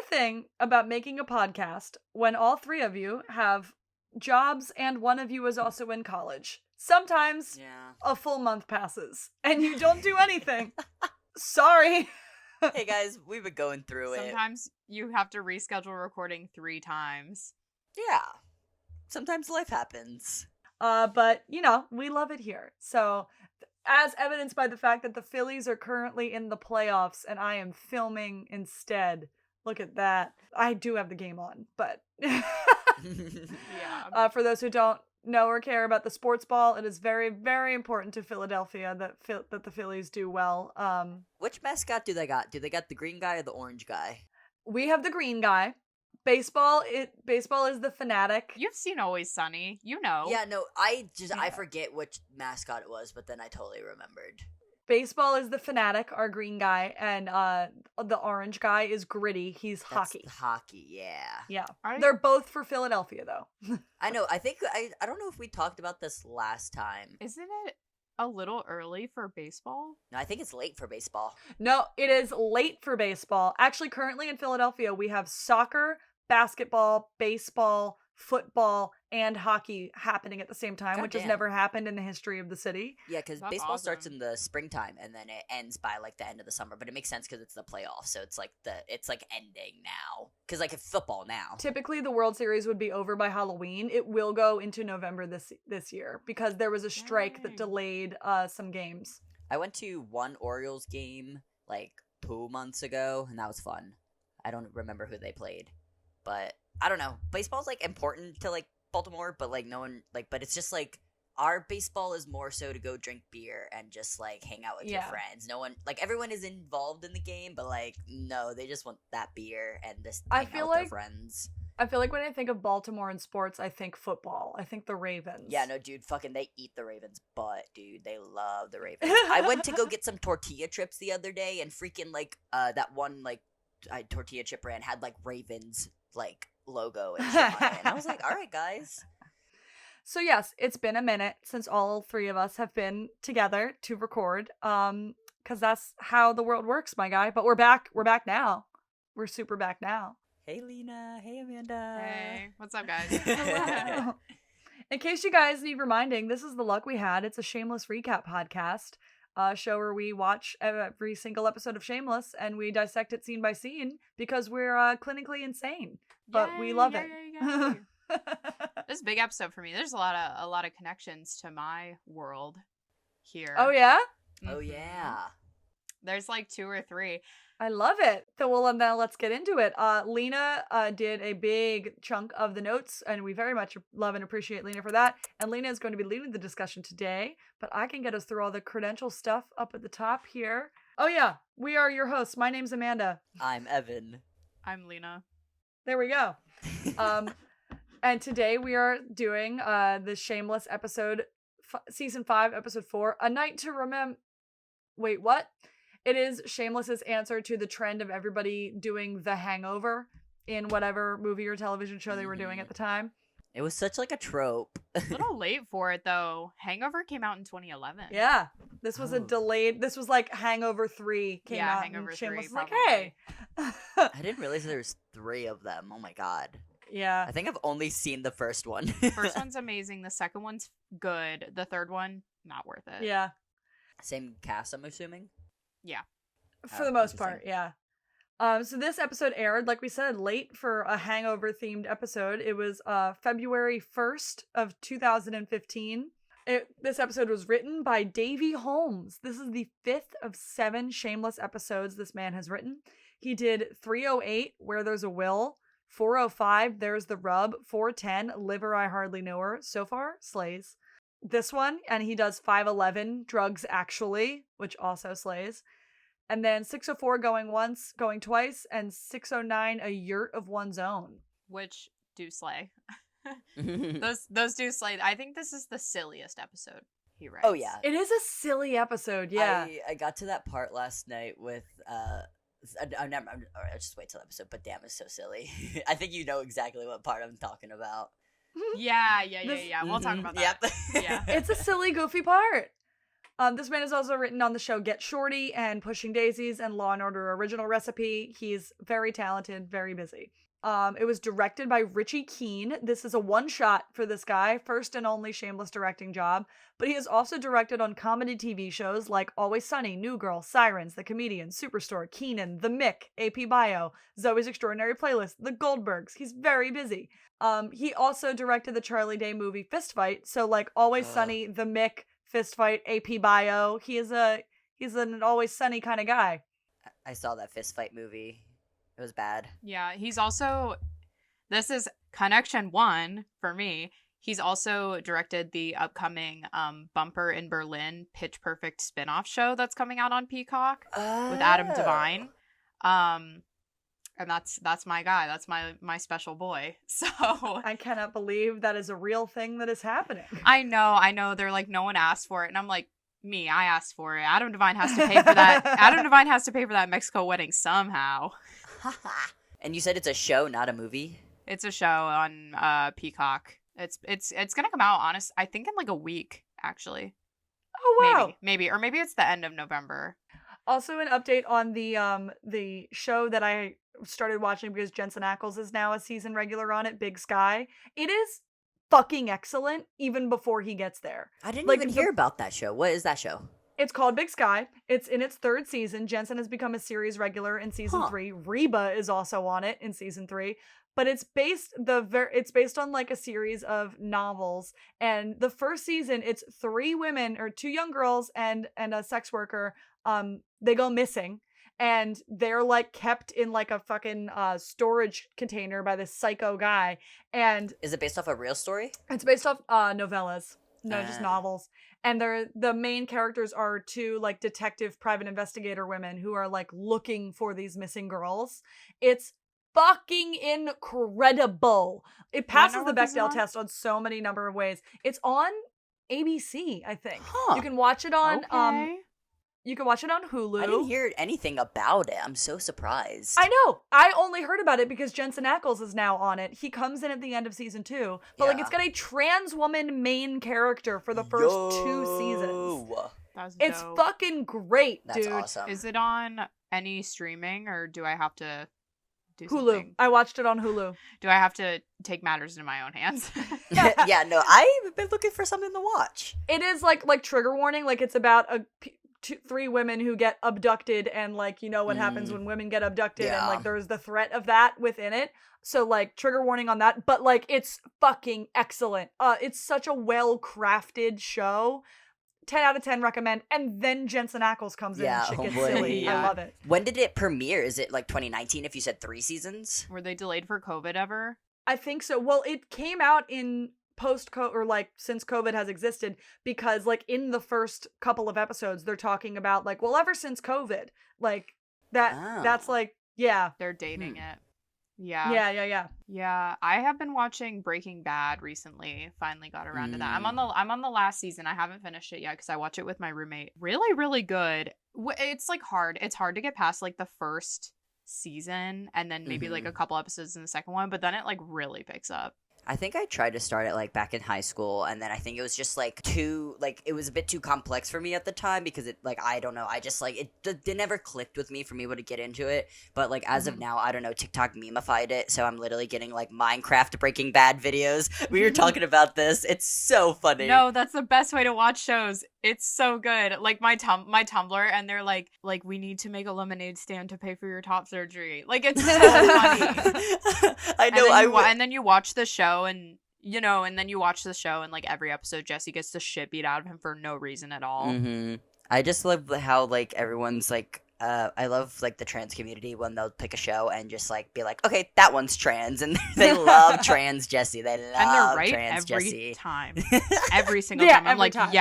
thing about making a podcast when all three of you have jobs and one of you is also in college. Sometimes a full month passes and you don't do anything. Sorry. Hey guys, we've been going through it. Sometimes you have to reschedule recording 3 times. Yeah. Sometimes life happens. But, you know, we love it here. So, as evidenced by the fact that the Phillies are currently in the playoffs and I am filming instead. Look at that. I do have the game on, but Yeah. For those who don't know or care about the sports ball, it is very, very important to Philadelphia that the Phillies do well. Which mascot do they got? Do they got the green guy or the orange guy? We have the green guy. Baseball is the Fanatic. You've seen Always Sunny. You know. Yeah, no, I forget which mascot it was, but then I totally remembered. Baseball is the Fanatic, our green guy, and the orange guy is Gritty. He's hockey. Hockey, yeah. Yeah. They're both for Philadelphia, though. I know. I think I don't know if we talked about this last time. Isn't it a little early for baseball? No, I think it's late for baseball. No, it is late for baseball. Actually, currently in Philadelphia, we have soccer, basketball, baseball, football, and hockey happening at the same time, which has never happened in the history of the city. Yeah, because baseball starts in the springtime and then it ends by like the end of the summer. But it makes sense because it's the playoffs, so it's like ending now. Because like it's football now. Typically, the World Series would be over by Halloween. It will go into November this year because there was a strike that delayed some games. I went to one Orioles game like 2 months ago, and that was fun. I don't remember who they played, but I don't know. Baseball's like important to like Baltimore, but like no one like. But it's just like our baseball is more so to go drink beer and just like hang out with your friends. No one like everyone is involved in the game, but like no, they just want that beer and just hang out with their friends. I feel like when I think of Baltimore and sports, I think football. I think the Ravens. Yeah, no, dude, fucking they eat the Ravens' butt, dude. They love the Ravens. I went to go get some tortilla chips the other day, and freaking like that one like tortilla chip brand had like Ravens like logo and shit on it. And I was like, all right, guys. So yes, it's been a minute since all three of us have been together to record. Because that's how the world works, my guy. But we're back. We're back now. We're super back now. Hey, Lena. Hey, Amanda. Hey, what's up, guys? Hello. In case you guys need reminding, this is The Luck We Had. It's a Shameless recap podcast. A show where we watch every single episode of Shameless and we dissect it scene by scene because we're clinically insane. But we love it. This is a big episode for me. There's a lot of connections to my world here. Oh, yeah? Mm-hmm. Oh, yeah. There's like 2 or 3. I love it. So, well, now let's get into it. Lena did a big chunk of the notes, and we very much love and appreciate Lena for that. And Lena is going to be leading the discussion today, but I can get us through all the credential stuff up at the top here. Oh, yeah. We are your hosts. My name's Amanda. I'm Evan. I'm Lena. There we go. And today we are doing the Shameless episode, Season 5, Episode 4, A Night to Remem... Wait, what? It is Shameless's answer to the trend of everybody doing The Hangover in whatever movie or television show they were doing at the time. It was such like a trope. A little late for it though. Hangover came out in 2011. Yeah. This was a delayed, this was like Hangover 3 came out. Hangover and Shameless 3 was like, probably. hey. I didn't realize there was 3 of them. Oh my god. Yeah. I think I've only seen the first one. First one's amazing. The second one's good. The third one, not worth it. Yeah. Same cast, I'm assuming? Yeah. For the most part, yeah. So this episode aired, like we said, late for a Hangover-themed episode. It was February 1st of 2015. This episode was written by Davey Holmes. This is the 5th of 7 Shameless episodes this man has written. He did 308, Where There's a Will, 405, There's the Rub, 410, Liver I Hardly Know Her. So far, slays. This one, and he does 511, Drugs Actually, which also slays. And then 604, Going Once, Going Twice, and 609, A Yurt of One's Own. Which do slay. those do slay. I think this is the silliest episode he writes. Oh, yeah. It is a silly episode, yeah. I got to that part last night with, I'll just wait till the episode, but damn, it's so silly. I think you know exactly what part I'm talking about. Yeah. We'll talk about that. Yep. Yeah. It's a silly, goofy part. This man has also written on the show Get Shorty and Pushing Daisies and Law & Order Original Recipe. He's very talented, very busy. It was directed by Richie Keene. This is a one-shot for this guy, first and only shameless directing job. But he has also directed on comedy TV shows like Always Sunny, New Girl, Sirens, The Comedian, Superstore, Keenan, The Mick, AP Bio, Zoe's Extraordinary Playlist, The Goldbergs. He's very busy. He also directed the Charlie Day movie Fist Fight. So like Always Sunny, The Mick, Fist Fight, AP Bio. He's an Always Sunny kind of guy. I saw that Fist Fight movie. It was bad. Yeah, he's also, this is Connection 1 for me. He's also directed the upcoming Bumper in Berlin Pitch Perfect spinoff show that's coming out on Peacock with Adam Devine. And that's my guy. That's my special boy. So I cannot believe that is a real thing that is happening. I know. They're like, no one asked for it. And I'm like, I asked for it. Adam Devine has to pay for that. Adam Devine has to pay for that Mexico wedding somehow. And you said it's a show, not a movie? It's a show on Peacock. It's gonna come out, I think in like a week, actually. Oh wow. Maybe it's the end of November. Also an update on the show that I started watching because Jensen Ackles is now a season regular on it, Big Sky. It is fucking excellent even before he gets there. I didn't even hear about that show. What is that show? It's called Big Sky. It's in its third season. Jensen has become a series regular in season 3. Reba is also on it in season 3. But it's based on like a series of novels. And the first season, it's 3 women or 2 young girls and a sex worker. They go missing. And they're like kept in like a fucking storage container by this psycho guy. And is it based off a real story? It's based off novellas. No, just novels. And the main characters are 2 like detective private investigator women who are like looking for these missing girls. It's fucking incredible. It passes the Bechdel test on so many number of ways. It's on ABC, I think. You can watch it on you can watch it on Hulu. I didn't hear anything about it. I'm so surprised. I know. I only heard about it because Jensen Ackles is now on it. He comes in at the end of season 2. But like it's got a trans woman main character for the first 2 seasons. It's dope. fucking great, dude. That's awesome. Is it on any streaming or do I have to do Hulu. something? I watched it on Hulu. Do I have to take matters into my own hands? Yeah, no, I've been looking for something to watch. It is like trigger warning. Like it's about 3 women who get abducted and like you know what happens when women get abducted and like there's the threat of that within it. So like trigger warning on that, but like it's fucking excellent. It's such a well-crafted show. 10 out of 10 recommend. And then Jensen Ackles comes in and shit gets silly. Yeah. I love it. When did it premiere? Is it like 2019 if you said 3 seasons? Were they delayed for COVID ever? I think so. Well, it came out in post-COVID or like since COVID has existed because like in the first couple of episodes they're talking about like well ever since COVID like that's like they're dating it. Yeah, I have been watching Breaking Bad recently. Finally got around to that. I'm on the last season. I haven't finished it yet because I watch it with my roommate. Really, really good. It's like hard. It's hard to get past like the first season and then maybe like a couple episodes in the second one, but then it like really picks up. I think I tried to start it like back in high school, and then I think it was just like it was a bit too complex for me at the time because it like I don't know, I just like it never clicked with me for me to get into it. But like as of now, I don't know, TikTok memeified it, so I'm literally getting like Minecraft Breaking Bad videos. We were talking about this. It's so funny. No, that's the best way to watch shows. It's so good. Like my Tumblr, and they're like we need to make a lemonade stand to pay for your top surgery. Like it's so funny. I know. And then you watch the show, and you know, and then you watch the show, and like every episode, Jesse gets the shit beat out of him for no reason at all. Mm-hmm. I just love how like everyone's like. I love like the trans community when they'll pick a show and just like be like, okay, that one's trans, and they love trans Jesse. They love and they're right trans every Jesse. time, every single time. I'm like, time.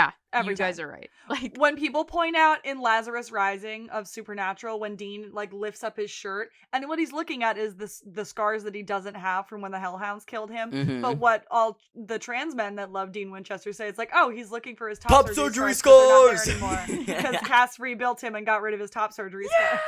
You guys are right. Like when people point out in Lazarus Rising of Supernatural when Dean like lifts up his shirt and what he's looking at is the scars that he doesn't have from when the Hellhounds killed him. Mm-hmm. But what all the trans men that love Dean Winchester say, it's like, oh, he's looking for his top surgery scars because Cass rebuilt him and got rid of his top surgery scars.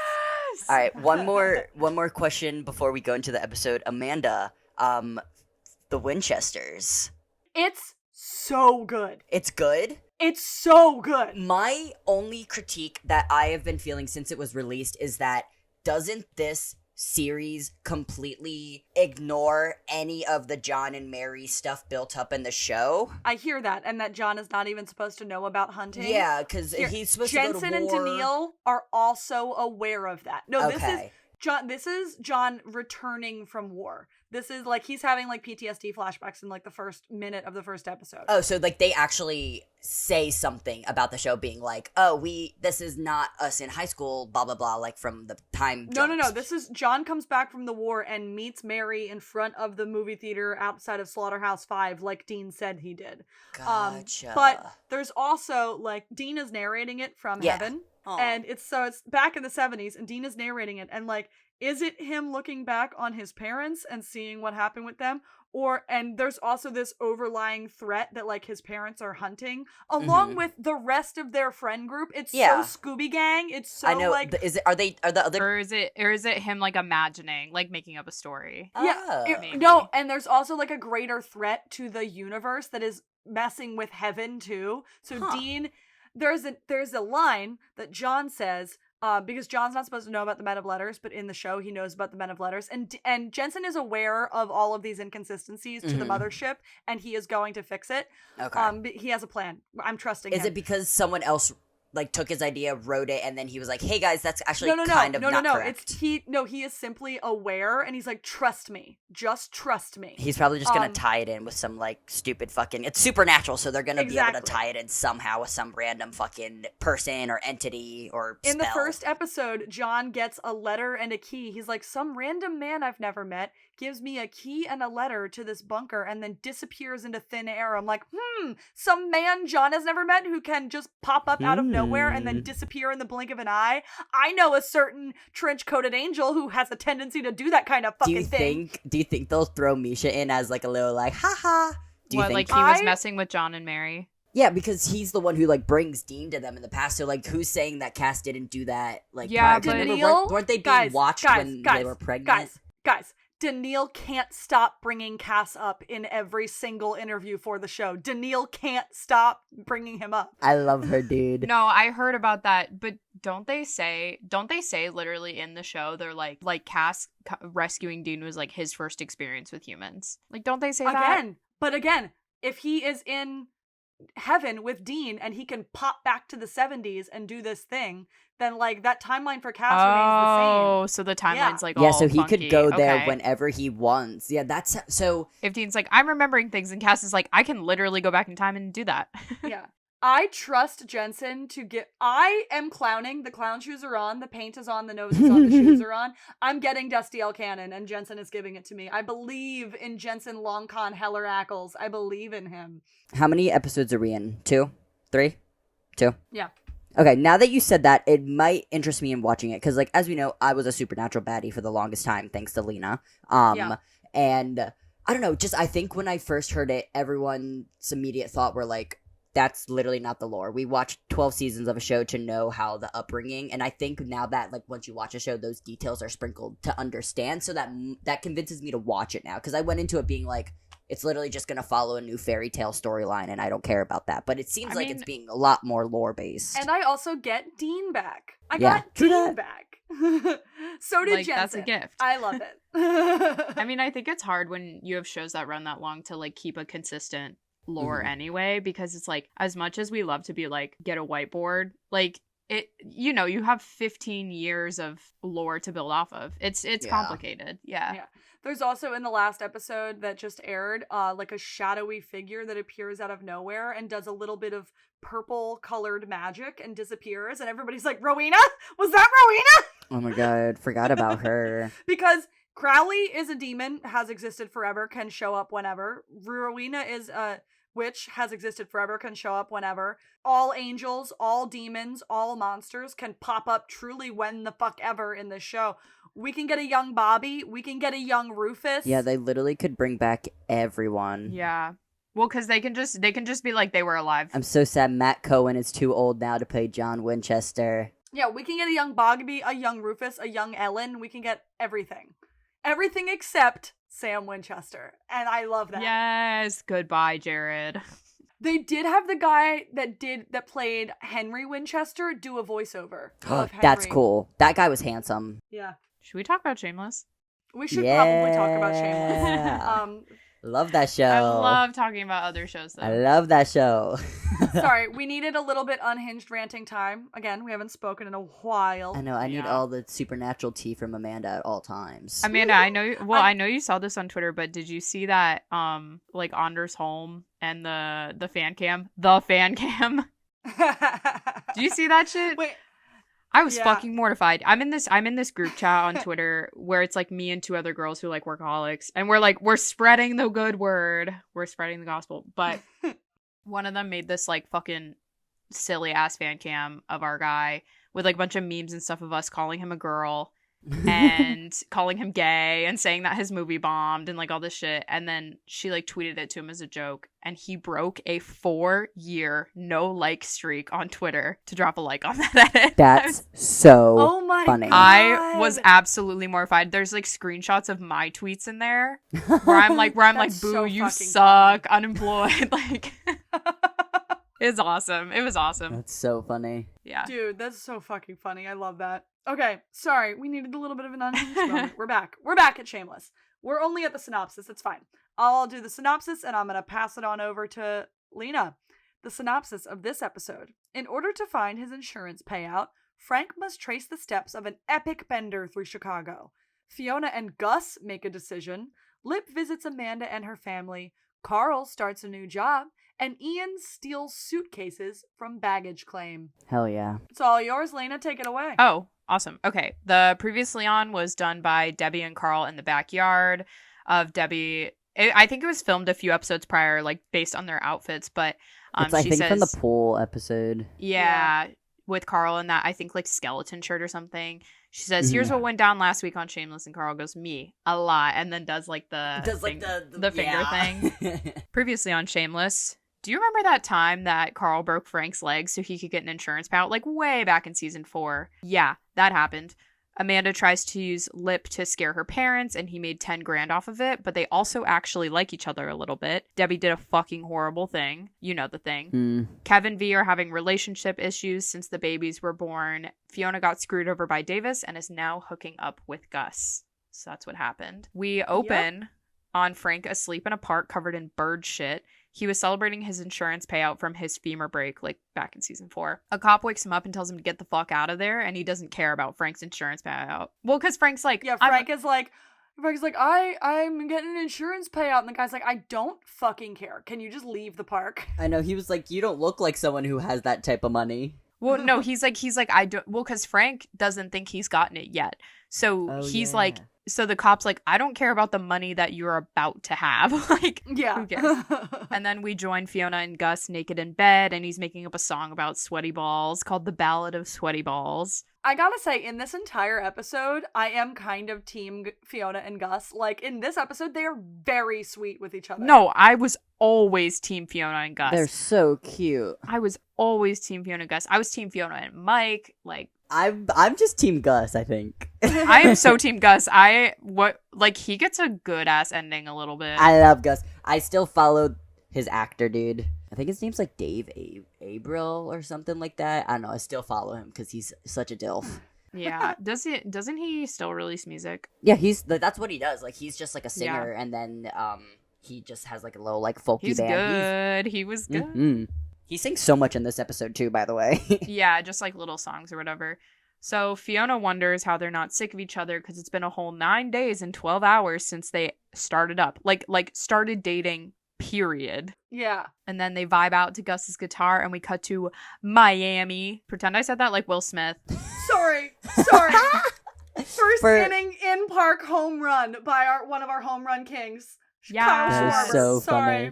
All right, one more question before we go into the episode. Amanda, the Winchesters. It's so good. It's good? It's so good. My only critique that I have been feeling since it was released is that doesn't this series completely ignore any of the John and Mary stuff built up in the show? I hear that, and that John is not even supposed to know about hunting. Yeah, because he's supposed Jensen to go to war. and Daniil are also aware of that. No, Okay. This is John returning from war. This is like he's having like PTSD flashbacks in like the first minute of the first episode. Oh, so like they actually say something about the show being like, oh, this is not us in high school, blah, blah, blah, like from the time No. jumps. This is John comes back from the war and meets Mary in front of the movie theater outside of Slaughterhouse 5 like Dean said he did. Gotcha. But there's also like Dean is narrating it from heaven. Aww. And it's back in the 70s and Dean is narrating it and like is it him looking back on his parents and seeing what happened with them? And there's also this overlying threat that like his parents are hunting along with the rest of their friend group. It's so Scooby Gang. It's so I know. like Are the other or is it him like imagining, like making up a story? No, and there's also like a greater threat to the universe that is messing with heaven too. So Dean, there's a line that John says. Because John's not supposed to know about the Men of Letters, but in the show he knows about the Men of Letters, and Jensen is aware of all of these inconsistencies to the mothership, and he is going to fix it. Okay. He has a plan. I'm trusting him. Is it because someone else like took his idea, wrote it, and then he was like, "Hey guys, that's actually not correct." He is simply aware, and he's like, "Trust me, just trust me." He's probably just gonna tie it in with some like stupid fucking. It's supernatural, so they're gonna be able to tie it in somehow with some random fucking person or entity or spell. In the first episode, John gets a letter and a key. He's like, some random man I've never met gives me a key and a letter to this bunker and then disappears into thin air. I'm like, some man John has never met who can just pop up out of nowhere and then disappear in the blink of an eye. I know a certain trench-coated angel who has a tendency to do that kind of fucking thing. Do you think they'll throw Misha in as like a little like, haha? Do you think like he was messing with John and Mary? Yeah, because he's the one who like brings Dean to them in the past. So like, who's saying that Cass didn't do that? Like, yeah, but Daniil, weren't they being watched when they were pregnant? Guys, Daniil can't stop bringing Cass up in every single interview for the show. Daniil can't stop bringing him up. I love her, dude. No, I heard about that, but don't they say literally in the show they're like Cass rescuing Dean was like his first experience with humans? Like, don't they say that? But again, if he is in heaven with Dean and he can pop back to the 70s and do this thing, then like that timeline for Cass remains the same. Oh, so the timeline's like all so he funky. Could go there whenever he wants. Yeah, that's so. If Dean's like, I'm remembering things, and Cass is like, I can literally go back in time and do that. Yeah. I trust Jensen to get. I am clowning. The clown shoes are on. The paint is on. The nose is on. The shoes are on. I'm getting Destiel Cannon, and Jensen is giving it to me. I believe in Jensen Longcon Heller Ackles. I believe in him. How many episodes are we in? 2? 3? 2? Yeah. Okay, now that you said that, it might interest me in watching it, because, like, as we know, I was a supernatural baddie for the longest time, thanks to Lena. And, I don't know, just, I think when I first heard it, everyone's immediate thought were, like, that's literally not the lore. We watched 12 seasons of a show to know how the upbringing, and I think now that, like, once you watch a show, those details are sprinkled to understand, so that convinces me to watch it now, because I went into it being like, it's literally just going to follow a new fairy tale storyline, and I don't care about that. But it seems like it's being a lot more lore-based. And I also get Dean back. I got Dean back. So did Jensen. That's a gift. I love it. I mean, I think it's hard when you have shows that run that long to, like, keep a consistent lore anyway, because it's, like, as much as we love to be, like, get a whiteboard, like, it, you know, you have 15 years of lore to build off of. It's complicated. Yeah. There's also in the last episode that just aired, like a shadowy figure that appears out of nowhere and does a little bit of purple colored magic and disappears. And everybody's like, Rowena? Was that Rowena? Oh my god, forgot about her. Because Crowley is a demon, has existed forever, can show up whenever. Rowena is a witch, has existed forever, can show up whenever. All angels, all demons, all monsters can pop up truly when the fuck ever in this show. We can get a young Bobby. We can get a young Rufus. Yeah, they literally could bring back everyone. Yeah. Well, because they can just be like they were alive. I'm so sad Matt Cohen is too old now to play John Winchester. Yeah, we can get a young Bobby, a young Rufus, a young Ellen. We can get everything. Everything except Sam Winchester. And I love that. Yes. Goodbye, Jared. They did have the guy that played Henry Winchester do a voiceover of Henry. That's cool. That guy was handsome. Yeah. Should we talk about Shameless? We should probably talk about Shameless. Love that show. I love talking about other shows, though. I love that show. Sorry, we needed a little bit unhinged ranting time. Again, we haven't spoken in a while. I know. I need all the supernatural tea from Amanda at all times. Amanda, I know. I know you saw this on Twitter, but did you see that? Like Anders Holm and the fan cam. The fan cam. Do you see that shit? Wait. I was fucking mortified. I'm in this group chat on Twitter where it's like me and two other girls who like workaholics, and we're spreading the good word. We're spreading the gospel. But one of them made this like fucking silly ass fan cam of our guy with like a bunch of memes and stuff of us calling him a girl and calling him gay and saying that his movie bombed and like all this shit. And then she like tweeted it to him as a joke, and he broke a 4-year no like streak on Twitter to drop a like on that edit. That's so funny. God. I was absolutely mortified. There's like screenshots of my tweets in there where I'm like boo, so you fucking suck, unemployed. Like it's awesome. It was awesome. That's so funny. Yeah. Dude, that's so fucking funny. I love that. Okay, sorry. We needed a little bit of an unhinged moment. We're back. We're back at Shameless. We're only at the synopsis. It's fine. I'll do the synopsis, and I'm going to pass it on over to Lena. The synopsis of this episode. In order to find his insurance payout, Frank must trace the steps of an epic bender through Chicago. Fiona and Gus make a decision. Lip visits Amanda and her family. Carl starts a new job. And Ian steals suitcases from baggage claim. Hell yeah. It's all yours, Lena. Take it away. Oh, awesome. Okay. The Previously On was done by Debbie and Carl in the backyard of Debbie. I think it was filmed a few episodes prior, like based on their outfits, but it's I think from the pool episode. Yeah, with Carl in that, I think like skeleton shirt or something. She says, "Here's what went down last week on Shameless," and Carl goes, "Me, a lot," and then does like the finger thing. Previously on Shameless. Do you remember that time that Carl broke Frank's leg so he could get an insurance payout, like way back in season 4? Yeah, that happened. Amanda tries to use Lip to scare her parents, and he made 10 grand off of it, but they also actually like each other a little bit. Debbie did a fucking horrible thing. You know the thing. Kevin V are having relationship issues since the babies were born. Fiona got screwed over by Davis and is now hooking up with Gus. So that's what happened. We open on Frank asleep in a park covered in bird shit. He was celebrating his insurance payout from his femur break, like back in season 4. A cop wakes him up and tells him to get the fuck out of there, and he doesn't care about Frank's insurance payout. Well, because Frank's like... Yeah, Frank's like, I'm getting an insurance payout, and the guy's like, I don't fucking care. Can you just leave the park? I know, he was like, you don't look like someone who has that type of money. Well, no, he's like, I don't... Well, because Frank doesn't think he's gotten it yet. So he's like... So the cop's like, I don't care about the money that you're about to have. Like, who cares? And then we join Fiona and Gus naked in bed, and he's making up a song about sweaty balls called The Ballad of Sweaty Balls. I gotta say, in this entire episode, I am kind of team Fiona and Gus. Like, in this episode, they are very sweet with each other. No, I was always team Fiona and Gus. They're so cute. I was always team Fiona and Gus. I was team Fiona and Mike. Like, I'm just team Gus, I think. I am so team Gus. He gets a good ass ending a little bit. I love Gus. I still follow his actor, dude. I think his name's like Dave Abril or something like that. I don't know. I still follow him because he's such a dilf. Yeah. Doesn't he still release music? Yeah, that's what he does. Like, he's just like a singer, and then he just has like a little like folky band. He was good. Mm-hmm. He sings so much in this episode too, by the way. Yeah, just like little songs or whatever. So Fiona wonders how they're not sick of each other because it's been a whole 9 days and 12 hours since they started up. Like started dating, period. Yeah. And then they vibe out to Gus's guitar, and we cut to Miami. Pretend I said that like Will Smith. Sorry. First inning in park home run by one of our home run kings. Yeah, that is so funny.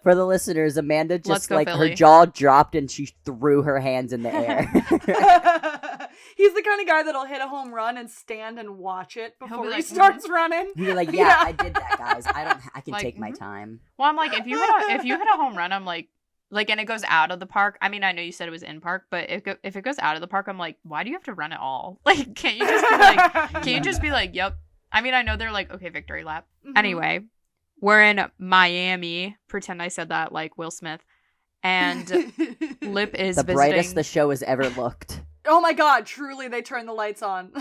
For the listeners, Amanda just go, like Philly. her jaw dropped and she threw her hands in the air. He's the kind of guy that'll hit a home run and stand and watch it before he like, starts running. He'll be like, yeah, I did that, guys. I can like, take my time. Well, I'm like, if you hit a home run, I'm like, and it goes out of the park. I mean, I know you said it was in park, but if it goes out of the park, I'm like, why do you have to run it all? Like, can't you just be like, yep. I mean, I know they're like, okay, victory lap. Mm-hmm. Anyway, We're in Miami. Pretend I said that like Will Smith. And Lip is the visiting. brightest the show has ever looked. Oh my god, truly, they turned the lights on.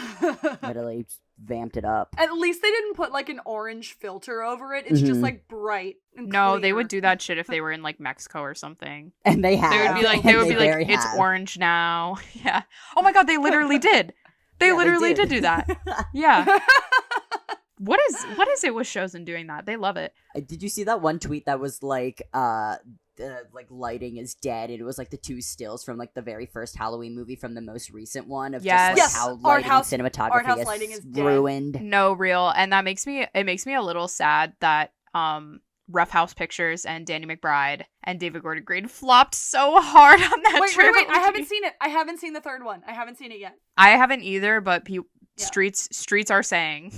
Literally vamped it up. At least they didn't put like an orange filter over it. It's just like bright and No, clear. they would do that shit if they were in like Mexico or something. And they have. They would be like, it's orange now. Yeah. Oh my god, they literally did. They literally did do that. Yeah. What is it with shows and doing that? They love it. Did you see that one tweet that was like like lighting is dead, and it was like the two stills from like the very first Halloween movie from the most recent one of just like how lighting and cinematography lighting is ruined. No, real. And that makes me a little sad that Rough House Pictures and Danny McBride and David Gordon Green flopped so hard on that Wait, I haven't seen it. I haven't seen the third one. I haven't seen it yet. I haven't either, but streets are saying.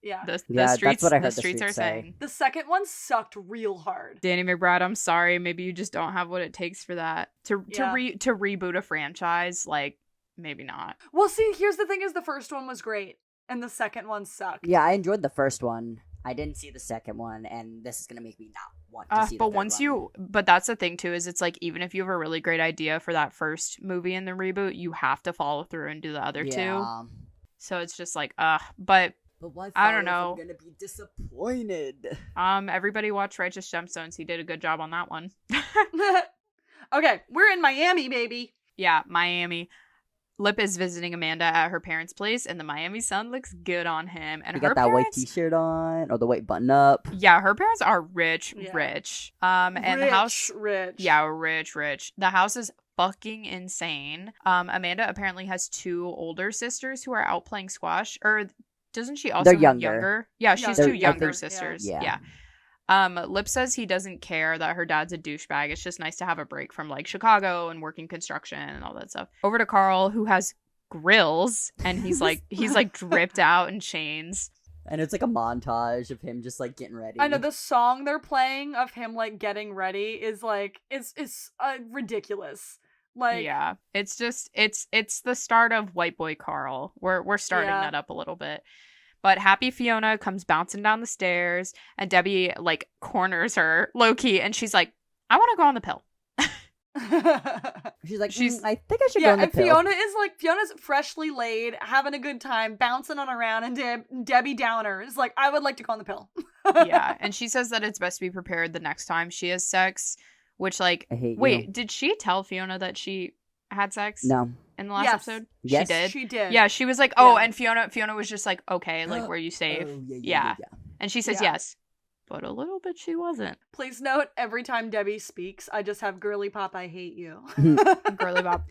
Yeah. The streets, that's what I heard the streets are saying. The second one sucked real hard. Danny McBride, I'm sorry. Maybe you just don't have what it takes for that. To reboot a franchise, like, maybe not. Well, see, here's the thing is the first one was great, and the second one sucked. Yeah, I enjoyed the first one. I didn't see the second one, and this is going to make me not want to see the third one. But that's the thing, too, is it's like, even if you have a really great idea for that first movie in the reboot, you have to follow through and do the other two. So it's just like, but why I don't know. I'm gonna be disappointed. Everybody watch Righteous Gemstones. He did a good job on that one. Okay, we're in Miami, baby. Yeah, Miami. Lip is visiting Amanda at her parents' place, and the Miami sun looks good on him. And you her got that parents, white t-shirt on, or the white button up. Yeah, her parents are rich. And the house, rich. Yeah, rich. The house is fucking insane. Amanda apparently has two older sisters who are out playing squash, or doesn't she also They're have younger? Yeah, she's two younger Yeah. sisters. Yeah. Lip says he doesn't care that her dad's a douchebag. It's just nice to have a break from like Chicago and working construction and all that stuff. Over to Carl, who has grills, and he's like dripped out in chains. And it's like a montage of him just like getting ready. I know the song they're playing of him like getting ready is like it's ridiculous. Like, yeah, it's just it's the start of White Boy Carl. We're starting that up a little bit. But happy Fiona comes bouncing down the stairs, and Debbie like corners her low key, and she's like, "I want to go on the pill." She's like, I think I should go on the pill. Fiona's freshly laid, having a good time, bouncing on around, and Debbie Downer is like, I would like to go on the pill. Yeah, and she says that it's best to be prepared the next time she has sex. Which, like, wait, did she tell Fiona that she had sex? No. In the last episode? Yes. She did? She did. Yeah, she was like, and Fiona was just like, okay, like, were you safe? Yeah. And she says yes. But a little bit she wasn't. Please note, every time Debbie speaks, I just have girly pop, I hate you. Girly pop.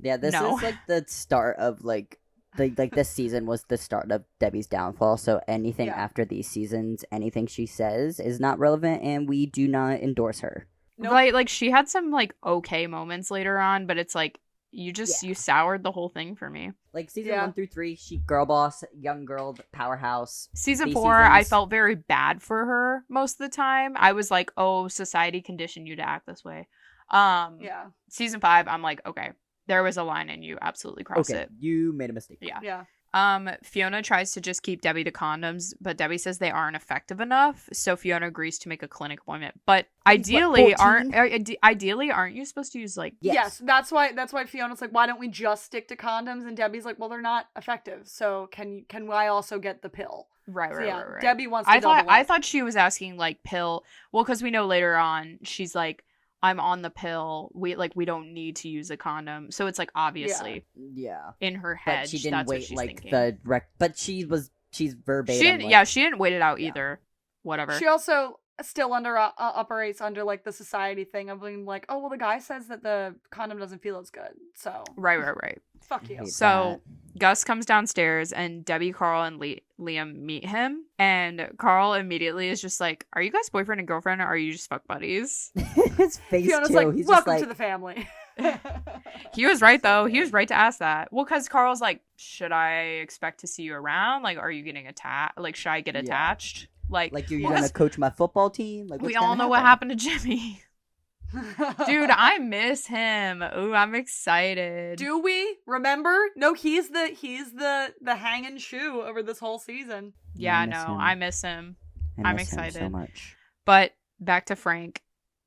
Yeah, this is like the start of like this season was the start of Debbie's downfall. So anything after these seasons, anything she says is not relevant, and we do not endorse her. Nope. Like she had some like okay moments later on, but it's like you soured the whole thing for me. Like season 1 through 3, she girl boss, young girl, powerhouse. Season 4, I felt very bad for her most of the time. I was like, oh, society conditioned you to act this way. Season 5, I'm like, okay, there was a line and you absolutely crossed it. You made a mistake. Yeah. Fiona tries to just keep Debbie to condoms, but Debbie says they aren't effective enough, so Fiona agrees to make a clinic appointment. But ideally, aren't you supposed to use like Yes, that's why Fiona's like, why don't we just stick to condoms? And Debbie's like, well, they're not effective, so can I also get the pill? Right. Debbie wants to I thought she was asking like pill. Well, because we know later on she's like, I'm on the pill. We don't need to use a condom. So it's like obviously in her head. But she didn't wait like thinking. but she's verbatim. She didn't wait it out either. Whatever. She also still operates under like the society thing of being like, oh well, the guy says that the condom doesn't feel as good. So right. Fuck you. So Gus comes downstairs and Debbie, Carl, and Liam meet him. And Carl immediately is just like, are you guys boyfriend and girlfriend or are you just fuck buddies? His face Fiona's too. like, He's welcome just to the family. He was right though. He was right to ask that. Well, because Carl's like, should I expect to see you around? Like, are you getting attached? Like, should I get attached? Like you're gonna coach my football team? Like, we all know what happened to Jimmy. Dude, I miss him. Ooh, I'm excited. Do we remember? No, he's the hanging shoe over this whole season. Yeah, no, I miss him. I'm excited so much. But back to Frank.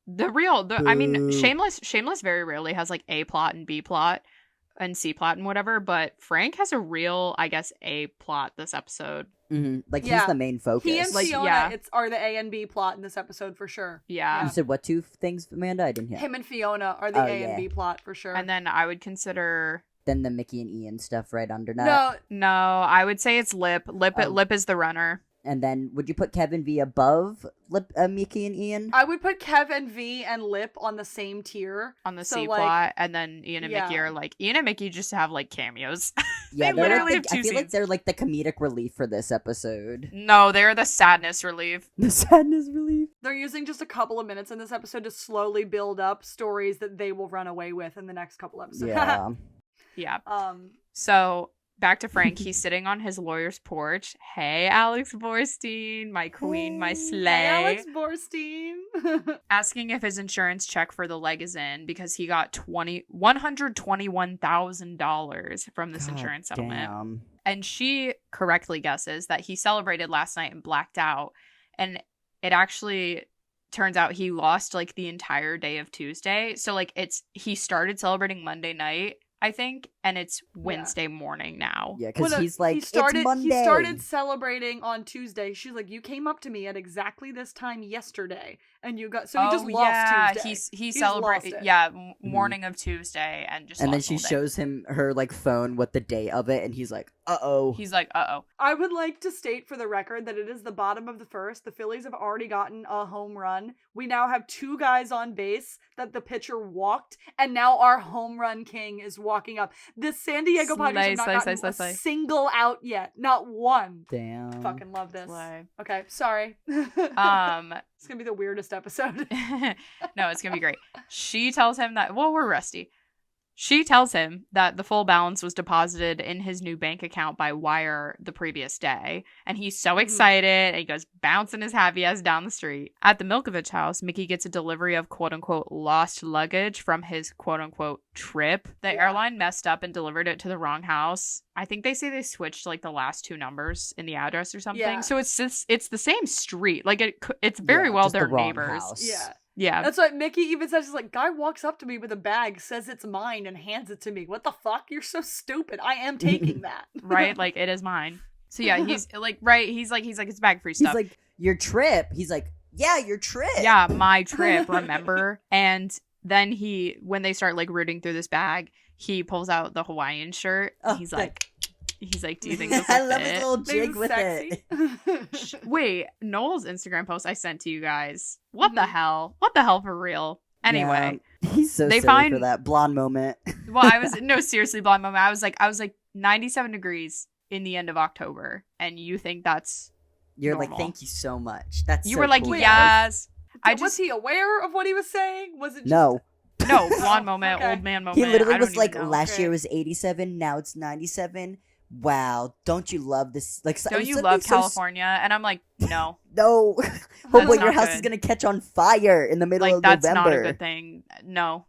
I mean, Boo. Shameless very rarely has like A plot and B plot and C plot and whatever, but Frank has a real, I guess, A plot this episode. Mm-hmm. Like, Yeah. he's the main focus. He and Like, Fiona yeah. are the A and B plot in this episode for sure. Yeah. You said what two things, Amanda? I didn't hear. Him and Fiona are the Oh, A yeah. and B plot for sure. And then I would consider Then the Mickey and Ian stuff right under that. no, I would say it's Lip. Lip Oh. Lip is the runner. And then would you put Kevin V above Mickey and Ian? I would put Kev and V and Lip on the same tier. On the So, C like, plot, and then Ian and Mickey yeah. are like Ian and Mickey just have like cameos. Yeah, They they're literally like have two I feel like scenes. they're like the comedic relief for this episode. No, they're the sadness relief. The sadness relief. They're using just a couple of minutes in this episode to slowly build up stories that they will run away with in the next couple episodes. Yeah. Yeah. um. So back to Frank. He's sitting on his lawyer's porch. Hey, Alex Borstein, my queen, my slay. Hey, Alex Borstein. Asking if his insurance check for the leg is in because he got $121,000 from this God insurance settlement. damn. And she correctly guesses that he celebrated last night and blacked out. And it actually turns out he lost like the entire day of Tuesday. So like he started celebrating Monday night, I think, and it's Wednesday morning now. Yeah, because Well, no, he's like, he started, it's Monday. He started celebrating on Tuesday. She's like, you came up to me at exactly this time yesterday, and you got he just lost Tuesday. He just celebrated. lost it. Yeah, morning of Tuesday, and just. And then lost she all day. shows him her like phone with the day of it, and he's like, "Uh-oh." He's like, "Uh-oh." I would like to state for the record that it is the bottom of the first. The Phillies have already gotten a home run. We now have two guys on base that the pitcher walked, and now our home run king is walking up. The San Diego Padres have not gotten a single out yet. Not one. Damn. Fucking love this. Slay. Okay, sorry. It's gonna be the weirdest episode. No, it's gonna be great. She tells him that. Well, we're rusty. She tells him that the full balance was deposited in his new bank account by wire the previous day. And he's so excited. And he goes bouncing his happy ass down the street. At the Milkovich house, Mickey gets a delivery of quote unquote lost luggage from his quote unquote trip. The airline messed up and delivered it to the wrong house. I think they say they switched like the last two numbers in the address or something. Yeah. So it's the same street. Like it's very well just the their wrong neighbors. house. Yeah. Yeah. That's what Mickey even says. He's like, guy walks up to me with a bag, says it's mine, and hands it to me. What the fuck? You're so stupid. I am taking that. Right? Like, it is mine. So yeah, he's like, right? He's like, it's bag free stuff. He's like, your trip. He's like, yeah, your trip. Yeah, my trip, remember? And then when they start like rooting through this bag, he pulls out the Hawaiian shirt. Oh, He's like, do you think this will I love his fit? little This jig is with sexy. it. Wait, Noel's Instagram post I sent to you guys. What the hell? What the hell for real? Anyway, Yeah, he's so they silly find- for that blonde moment. well, I was no seriously blonde moment. I was like 97 degrees in the end of October, and you think that's You're normal. like, thank you so much. That's you so were like, cool, guys. yes. Was he aware of what he was saying? Was it just No. No, blonde moment, Okay. old man moment. He literally I was don't like, even know. last year Okay. was 87, now it's 97. Wow, don't you love this? Like, Don't it was you something love so California? And I'm like, no. No. Hopefully your not house good. is gonna catch on fire in the middle Like, of that's November. not a good thing. No.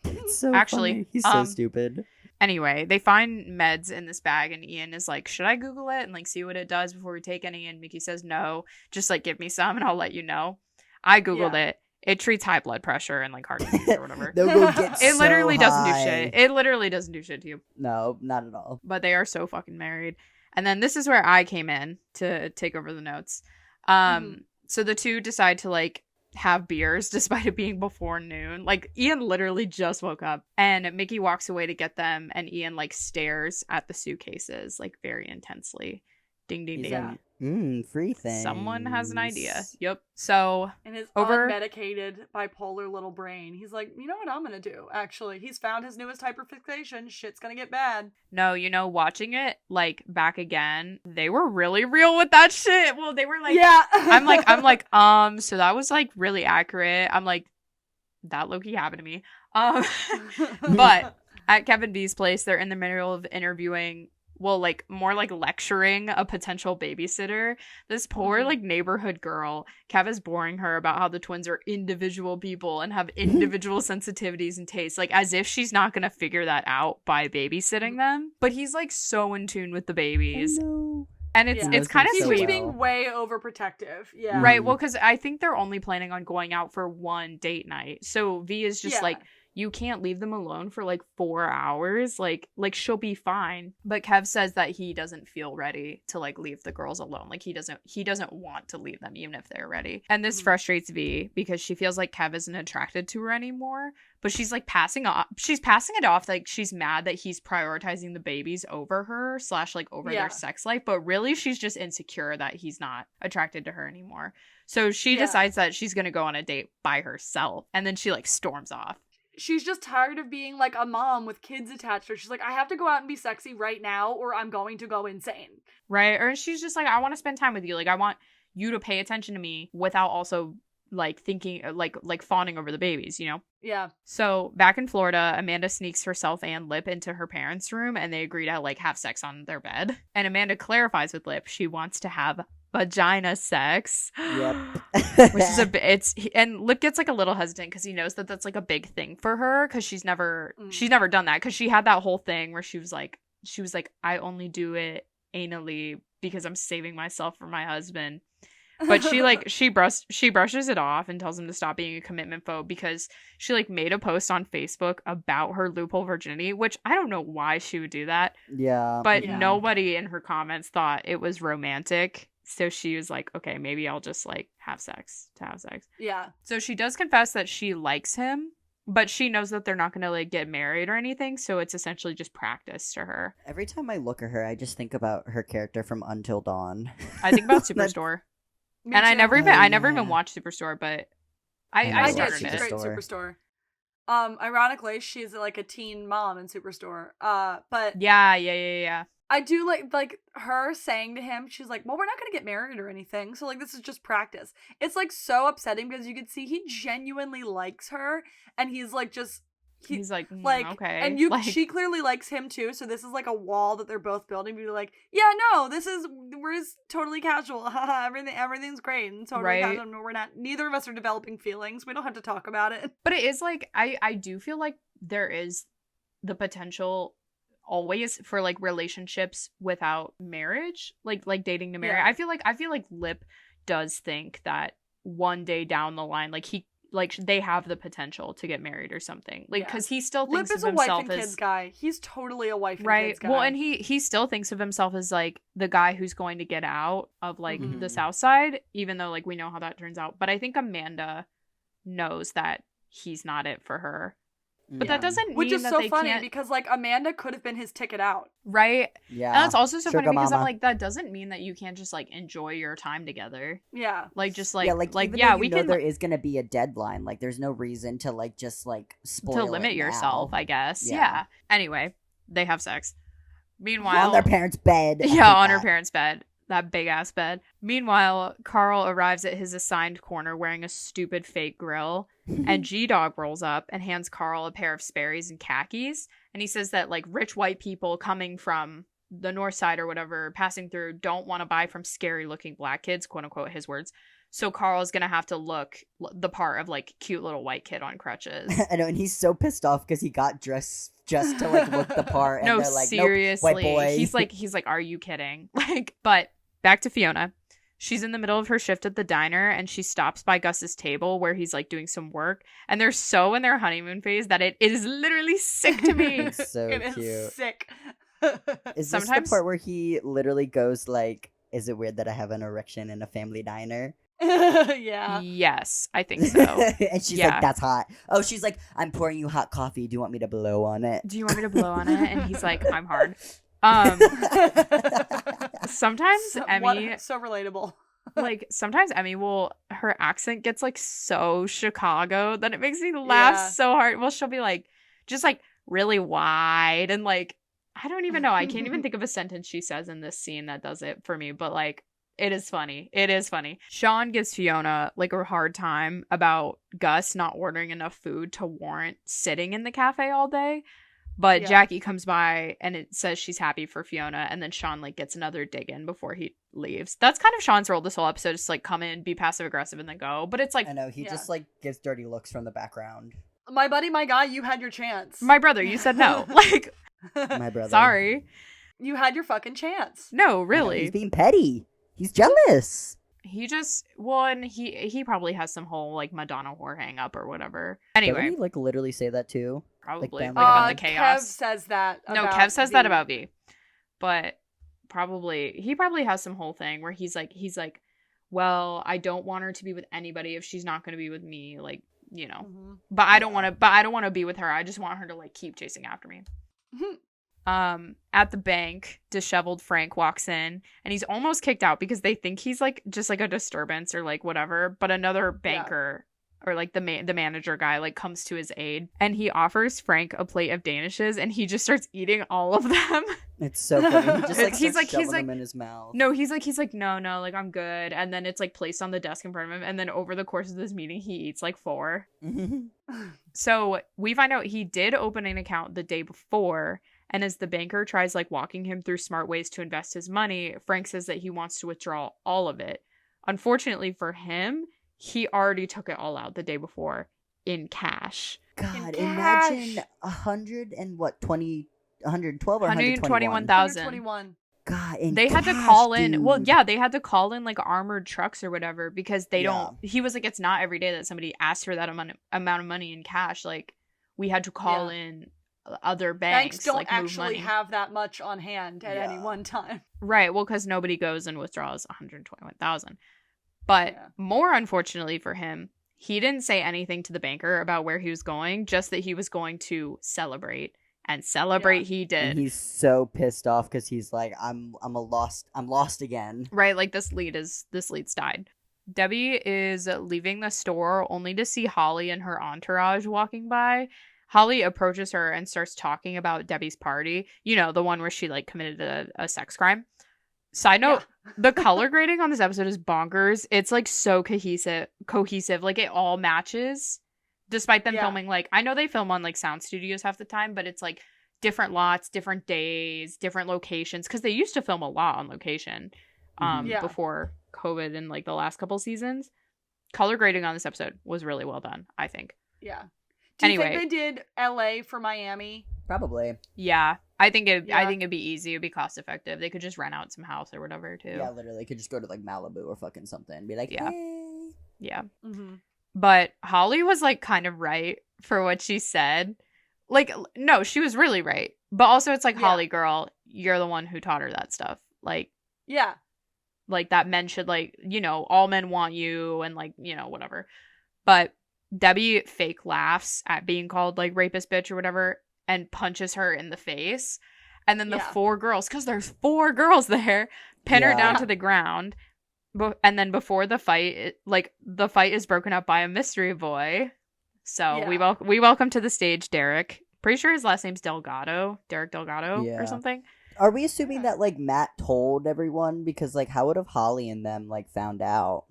It's so Actually, funny. He's so stupid. Anyway, they find meds in this bag, and Ian is like, should I Google it and like see what it does before we take any? And Mickey says, no, just like give me some and I'll let you know. I Googled Yeah. it. It treats high blood pressure and like heart disease or whatever. They'll go get It so literally doesn't do high. shit. It literally doesn't do shit to you. No, not at all. But they are so fucking married. And then this is where I came in to take over the notes. So the two decide to like have beers despite it being before noon. Like Ian literally just woke up and Mickey walks away to get them and Ian like stares at the suitcases like very intensely. Ding ding He's ding. like, free things. Someone has an idea. Yep. So in his Over- unmedicated bipolar little brain? He's like, you know what I'm gonna do? Actually, he's found his newest hyperfixation. Shit's gonna get bad. no, watching it like back again, they were really real with that shit. Well, they were like Yeah. I'm like, so that was like really accurate. I'm like, that low-key happened to me. But at Kevin B's place, they're in the middle of interviewing, well, like more like lecturing a potential babysitter. This poor like neighborhood girl, Kev is boring her about how the twins are individual people and have individual sensitivities and tastes, like as if she's not gonna figure that out by babysitting them. But he's like so in tune with the babies. I know. And it's Yeah. kind of He's sweet. just being way overprotective. Yeah. Right. Well, because I think they're only planning on going out for one date night. So V is just like, you can't leave them alone for like 4 hours. Like she'll be fine. But Kev says that he doesn't feel ready to like leave the girls alone. Like he doesn't want to leave them even if they're ready. And this frustrates V because she feels like Kev isn't attracted to her anymore. But she's like passing it off like she's mad that he's prioritizing the babies over her / like over their sex life. But really she's just insecure that he's not attracted to her anymore. So she decides that she's gonna go on a date by herself, and then she like storms off. She's just tired of being like a mom with kids attached to her. She's like, I have to go out and be sexy right now or I'm going to go insane. Right. Or she's just like, I want to spend time with you. Like, I want you to pay attention to me without also like thinking like fawning over the babies, you know? Yeah. So back in Florida, Amanda sneaks herself and Lip into her parents' room and they agree to like have sex on their bed. And Amanda clarifies with Lip she wants to have vagina sex. Yep. Which is and Lip gets like a little hesitant because he knows that that's like a big thing for her because she's never done that, because she had that whole thing where she was like I only do it anally because I'm saving myself for my husband. But she brushes it off and tells him to stop being a commitment phobe because she like made a post on Facebook about her loophole virginity, which I don't know why she would do that. Yeah. But nobody in her comments thought it was romantic. So she was like, okay, maybe I'll just like have sex to have sex. Yeah. So she does confess that she likes him, but she knows that they're not going to like get married or anything. So it's essentially just practice to her. Every time I look at her, I just think about her character from Until Dawn. I think about Superstore. Me and too. I never even watched Superstore, but I did. started She's it. great in Superstore. Ironically, she's like a teen mom in Superstore. But Yeah. I do like her saying to him, she's like, well, we're not going to get married or anything. So like, this is just practice. It's like so upsetting because you could see he genuinely likes her and he's like, he's like, okay. And she clearly likes him too. So this is like a wall that they're both building. Be like, yeah, no, we're just totally casual. Everything's great and totally casual. No, neither of us are developing feelings. We don't have to talk about it. But it is like, I do feel like there is the potential always for like relationships without marriage, like dating to marry. I feel like Lip does think that one day down the line, they have the potential to get married or something, like because he still thinks Lip is of a wife himself and as kids guy. He's totally a wife and kids guy. Well, and he still thinks of himself as like the guy who's going to get out of like the South Side, even though like we know how that turns out. But I think Amanda knows that he's not it for her. But that doesn't mean Which is that so they funny can't... because like Amanda could have been his ticket out. Right? Yeah. And that's also so funny because I'm mama. like, that doesn't mean that you can't just like enjoy your time together. Yeah. Like just even though we know there is gonna be a deadline. Like there's no reason to like just like spoil to limit it yourself, now. I guess. Yeah. Yeah. Anyway, they have sex. Meanwhile, on their parents' bed. Yeah, on her parents' bed. That big ass bed. Meanwhile, Carl arrives at his assigned corner wearing a stupid fake grill, and G-Dog rolls up and hands Carl a pair of Sperry's and khakis, and he says that like rich white people coming from the north side or whatever, passing through, don't want to buy from scary looking black kids, quote unquote, his words. So Carl's gonna have to look the part of like cute little white kid on crutches. I know, and he's so pissed off because he got dressed just to like look the part. And No, they're like, seriously, nope, white boy. he's like, are you kidding? Like, but back to Fiona. She's in the middle of her shift at the diner and she stops by Gus's table where he's like doing some work, and they're so in their honeymoon phase that it is literally sick to me. It's so It cute. is sick. Is this the part where he literally goes like, is it weird that I have an erection in a family diner? Yeah. Yes, I think so. And she's like, that's hot. Oh, she's like, I'm pouring you hot coffee. Do you want me to blow on it? Do you want me to blow on it? And he's like, I'm hard. Sometimes Emmy, so relatable. like sometimes Emmy her accent gets like so Chicago that it makes me laugh so hard. Well, she'll be like just like really wide and like I don't even know. I can't even think of a sentence she says in this scene that does it for me, but like it is funny. It is funny. Sean gives Fiona like a hard time about Gus not ordering enough food to warrant sitting in the cafe all day. But Jackie comes by and it says she's happy for Fiona, and then Sean like gets another dig in before he leaves. That's kind of Sean's role this whole episode, just like come in, be passive aggressive, and then go. But it's like I know he just like gives dirty looks from the background. My buddy, my guy, you had your chance. My brother, you said no. Like my brother. Sorry. you had your fucking chance. No, No, really. he's being petty. He's jealous. He just, well, and he probably has some whole, like, Madonna whore hang up or whatever. Doesn't Anyway, he, like, literally say that too? probably, Ben, like, about the Kev chaos. says that. No, about Kev says that the- about V. But he probably has some whole thing where he's like, well, I don't want her to be with anybody if she's not going to be with me, like, you know. Mhm. But I don't want to be with her. I just want her to, like, keep chasing after me. At the bank, disheveled Frank walks in and he's almost kicked out because they think he's like just like a disturbance or like whatever, but another banker or like the manager guy like comes to his aid and he offers Frank a plate of danishes and he just starts eating all of them. It's so funny. He just like He's starts like- shoving them in his mouth. No, he's like no, like I'm good, and then it's like placed on the desk in front of him, and then over the course of this meeting he eats like 4. So we find out he did open an account the day before, and as the banker tries like walking him through smart ways to invest his money, Frank says that he wants to withdraw all of it. Unfortunately for him, he already took it all out the day before in cash. God, In imagine cash. 112 or 121. 121,000. 121. God, in They had to cash, call in. Well, dude. yeah, they had to call in like armored trucks or whatever because they Yeah. don't. He was like, it's not every day that somebody asks for that amount of money in cash. Like, we had to call in other banks. Don't like, move actually money. have that much on hand at any Yeah. one time. Right. Well, because nobody goes and withdraws 121,000. But Yeah. more unfortunately for him, he didn't say anything to the banker about where he was going, just that he was going to celebrate. And celebrate he did. And he's so pissed off because he's like, I'm lost again. Right, like this lead's died. Debbie is leaving the store only to see Holly and her entourage walking by. Holly approaches her and starts talking about Debbie's party. You know, the one where she like committed a sex crime. Side note, the color grading on this episode is bonkers. It's like so cohesive. Like it all matches. Despite them filming, like, I know they film on, like, sound studios half the time, but it's, like, different lots, different days, different locations, because they used to film a lot on location before COVID and, like, the last couple seasons. Color grading on this episode was really well done, I think. Yeah. Do you Anyway. think they did LA for Miami? Probably. Yeah, I think it'd be easy. It'd be cost effective. They could just rent out some house or whatever, too. Yeah, literally. Could just go to, like, Malibu or fucking something and be like, Yeah. hey. Yeah. Mm-hmm. But Holly was, like, kind of right for what she said. Like, no, she was really right. But also, it's like, Holly, girl, you're the one who taught her that stuff. Like, Yeah. like, that men should, like, you know, all men want you and, like, you know, whatever. But Debbie fake laughs at being called, like, rapist bitch or whatever and punches her in the face. And then the 4 girls, because there's 4 girls there, pin her down to the ground. And then before the fight, the fight is broken up by a mystery boy. So we welcome to the stage Derek. Pretty sure his last name's Delgado. Derek Delgado or something. Are we assuming that, like, Matt told everyone? Because, like, how would have Holly and them, like, found out?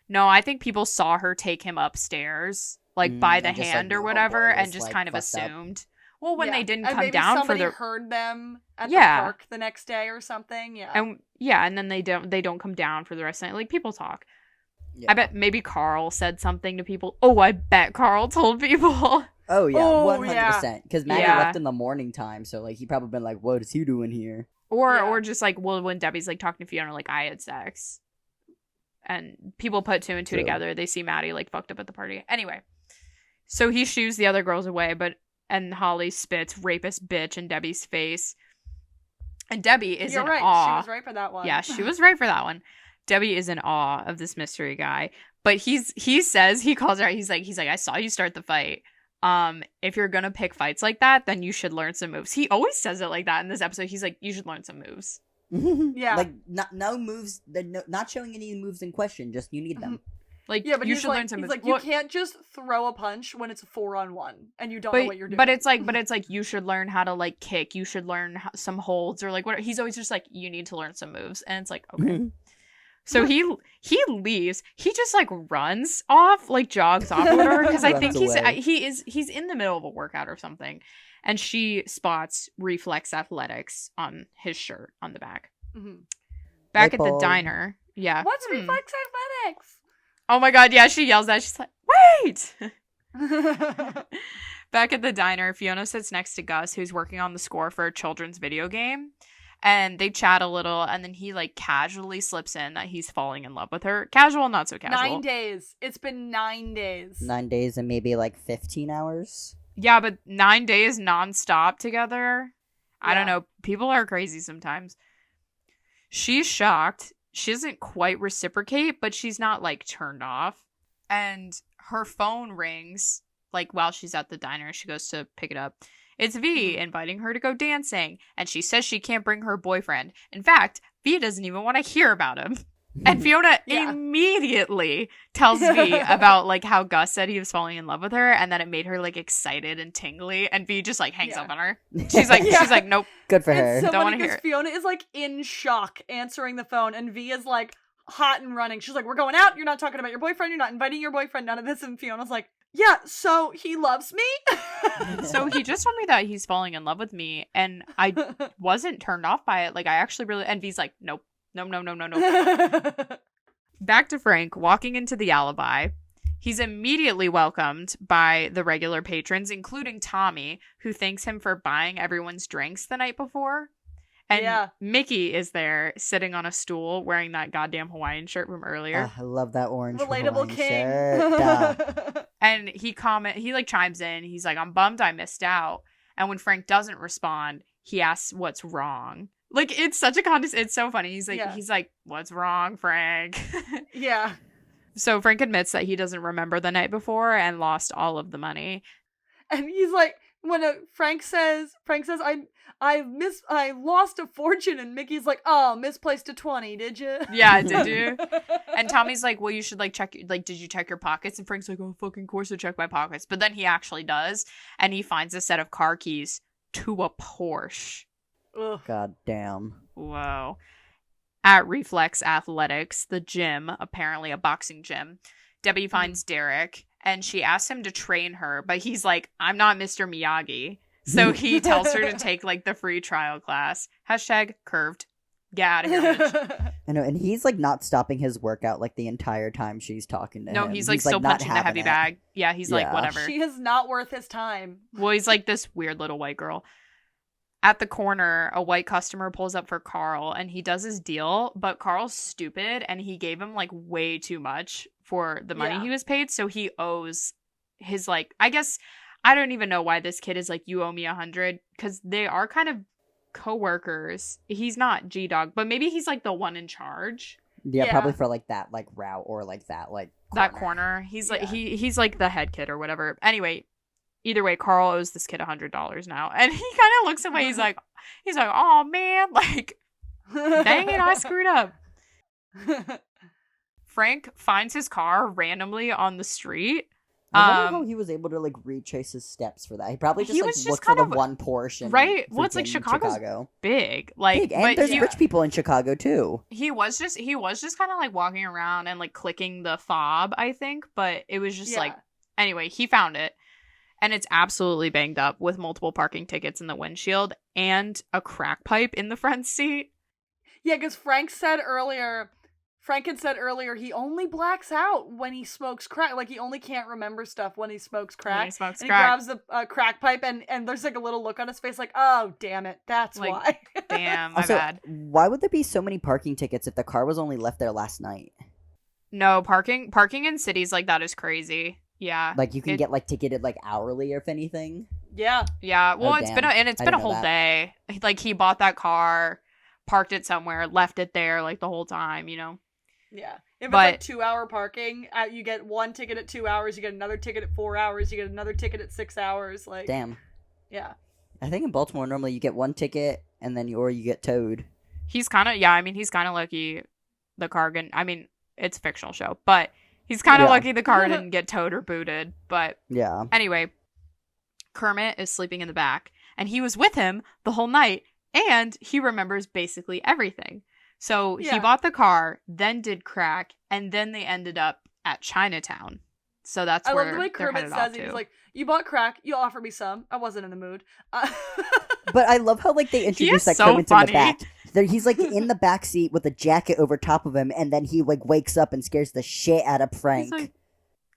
No, I think people saw her take him upstairs, like, by the and just, hand like, or oh whatever, boy, and was, just like, kind of fucked up. assumed. Well, when they didn't and come maybe down for somebody the heard them at the park the next day or something. Yeah. and then they don't come down for the rest of the night. Like, people talk. Yeah. I bet maybe Carl said something to people. Oh, I bet Carl told people. Oh, yeah, Oh, 100%. Because Maddie Yeah. left in the morning time, so, like, he probably been like, what is he doing here? Or just like, well, when Debbie's like talking to Fiona, like, I had sex. And people put 2 and 2 True. together. They see Maddie like fucked up at the party. Anyway. So he shoos the other girls away, and Holly spits rapist bitch in Debbie's face. And Debbie is You're in right. awe. She was right for that one. Yeah, she was right for that one. Debbie is in awe of this mystery guy. But he calls her out, he's like, I saw you start the fight. If you're gonna pick fights like that, then you should learn some moves. He always says it like that in this episode. He's like, you should learn some moves. Yeah. Like, no moves, not showing any moves in question, just you need them. Like, Yeah, but you he's should like, learn some he's moves. like, you can't just throw a punch when it's a 4-on-1 and you don't know what you're doing. But it's like you should learn how to like kick. You should learn some holds or like what. He's always just like, you need to learn some moves, and it's like, okay. So he leaves. He just like runs off, like jogs off with her because I Runs think away. he's in the middle of a workout or something, and she spots Reflex Athletics on his shirt on the back. Mhm. Back Light at the bulb. diner, yeah. What's Reflex Athletics? Oh my god, yeah, she yells that. She's like, wait! Back at the diner, Fiona sits next to Gus, who's working on the score for a children's video game. And they chat a little, and then he like casually slips in that he's falling in love with her. Casual, not so casual. 9 days. It's been 9 days. 9 days and maybe like 15 hours. Yeah, but 9 days nonstop together. I don't Yeah. know. People are crazy sometimes. She's shocked. She doesn't quite reciprocate, but she's not like turned off. And her phone rings like while she's at the diner. She goes to pick it up. It's V inviting her to go dancing, and she says she can't bring her boyfriend. In fact, V doesn't even want to hear about him. And Fiona Yeah. immediately tells V about like how Gus said he was falling in love with her, and that it made her like excited and tingly. And V just like hangs Yeah. up on her. She's like, nope. Good for her. It's so Don't funny wanna hear because it. Fiona is like in shock answering the phone, and V is like hot and running. She's like, "We're going out. You're not talking about your boyfriend. You're not inviting your boyfriend. None of this." And Fiona's like, "Yeah, so he loves me." So he just told me that he's falling in love with me, and I wasn't turned off by it. Like I actually really. And V's like, nope. No. Back to Frank, walking into the Alibi. He's immediately welcomed by the regular patrons, including Tommy, who thanks him for buying everyone's drinks the night before. And Yeah. Mickey is there, sitting on a stool, wearing that goddamn Hawaiian shirt from earlier. I love that orange Relatable Hawaiian king. shirt. And he like chimes in. He's like, I'm bummed I missed out. And when Frank doesn't respond, he asks what's wrong. Like, it's such a it's so funny. He's like, Yeah. What's wrong, Frank? Yeah. So Frank admits that he doesn't remember the night before and lost all of the money. And he's like, when Frank says, I lost a fortune, and Mickey's like, "Oh, misplaced a 20, did you?" Yeah, did you? And Tommy's like, well, you should like check, like, did you check your pockets? And Frank's like, oh, fucking course I check my pockets. But then he actually does, and he finds a set of car keys to a Porsche. Ugh. God damn. Whoa. At Reflex Athletics, the gym, apparently a boxing gym, Debbie finds Derek, and she asks him to train her, but he's like, I'm not Mr. Miyagi. So he tells her to take like the free trial class. Hashtag curved. Get out of here, bitch. I know, and he's like not stopping his workout like the entire time she's talking to him. No, he's like still not punching the having heavy it. bag. Yeah, he's like, Yeah. whatever. She is not worth his time. Well, he's like this weird little white girl. At the corner, a white customer pulls up for Carl, and he does his deal, but Carl's stupid, and he gave him like way too much for the money Yeah. he was paid, so he owes his like, I guess, I don't even know why this kid is like, you owe me 100, because they are kind of co-workers. He's not G-Dog, but maybe he's like the one in charge. Yeah, Yeah. probably for like that like route or like that like That corner. He's like, Yeah. he's like the head kid or whatever. Anyway, either way, Carl owes this kid $100 now, and he kind of looks away. He's like, oh man, like, dang it, I screwed up. Frank finds his car randomly on the street. I wonder how he was able to like retrace his steps for that. He probably just He like was just looked for the kind of- one Porsche. In right? Well, it's like freaking Chicago's Chicago. big, like, Big, and but there's he, rich people in Chicago too. he was just kind of like walking around and like clicking the fob, I think, but it was just like, anyway, he found it, and it's absolutely banged up with multiple parking tickets in the windshield and a crack pipe in the front seat. Yeah, because Frank had said earlier he only blacks out when he smokes crack. Like, he only can't remember stuff when he smokes crack. When he smokes and crack. he grabs the crack pipe, and there's like a little look on his face like, oh, damn it, that's Like, why. Damn, my Also, bad. why would there be so many parking tickets if the car was only left there last night? No, parking in cities like that is crazy. Yeah. Like you can It- get like ticketed like hourly if anything. Yeah. Yeah, well, Oh, it's damn. been I a didn't know whole that. day. Like, he bought that car, parked it somewhere, left it there like the whole time, you know. Yeah. If But- it's like 2-hour parking, you get one ticket at 2 hours, you get another ticket at 4 hours, you get another ticket at 6 hours. Like, Damn. yeah. I think in Baltimore normally you get one ticket and then you get towed. He's kind of lucky the car didn't, I mean, it's a fictional show, but he's kind of Yeah. lucky the car didn't get towed or booted. But Yeah. anyway, Kermit is sleeping in the back, and he was with him the whole night, and he remembers basically everything. So he Yeah. bought the car, then did crack, and then they ended up at Chinatown. So that's I where love the way they're Kermit headed says off it. He's to. like, you bought crack, you offer me some. I wasn't in the mood. But I love how like they introduce that so Kermit's in funny. the back. He's like in the back seat with a jacket over top of him, and then he like wakes up and scares the shit out of Frank. He's like-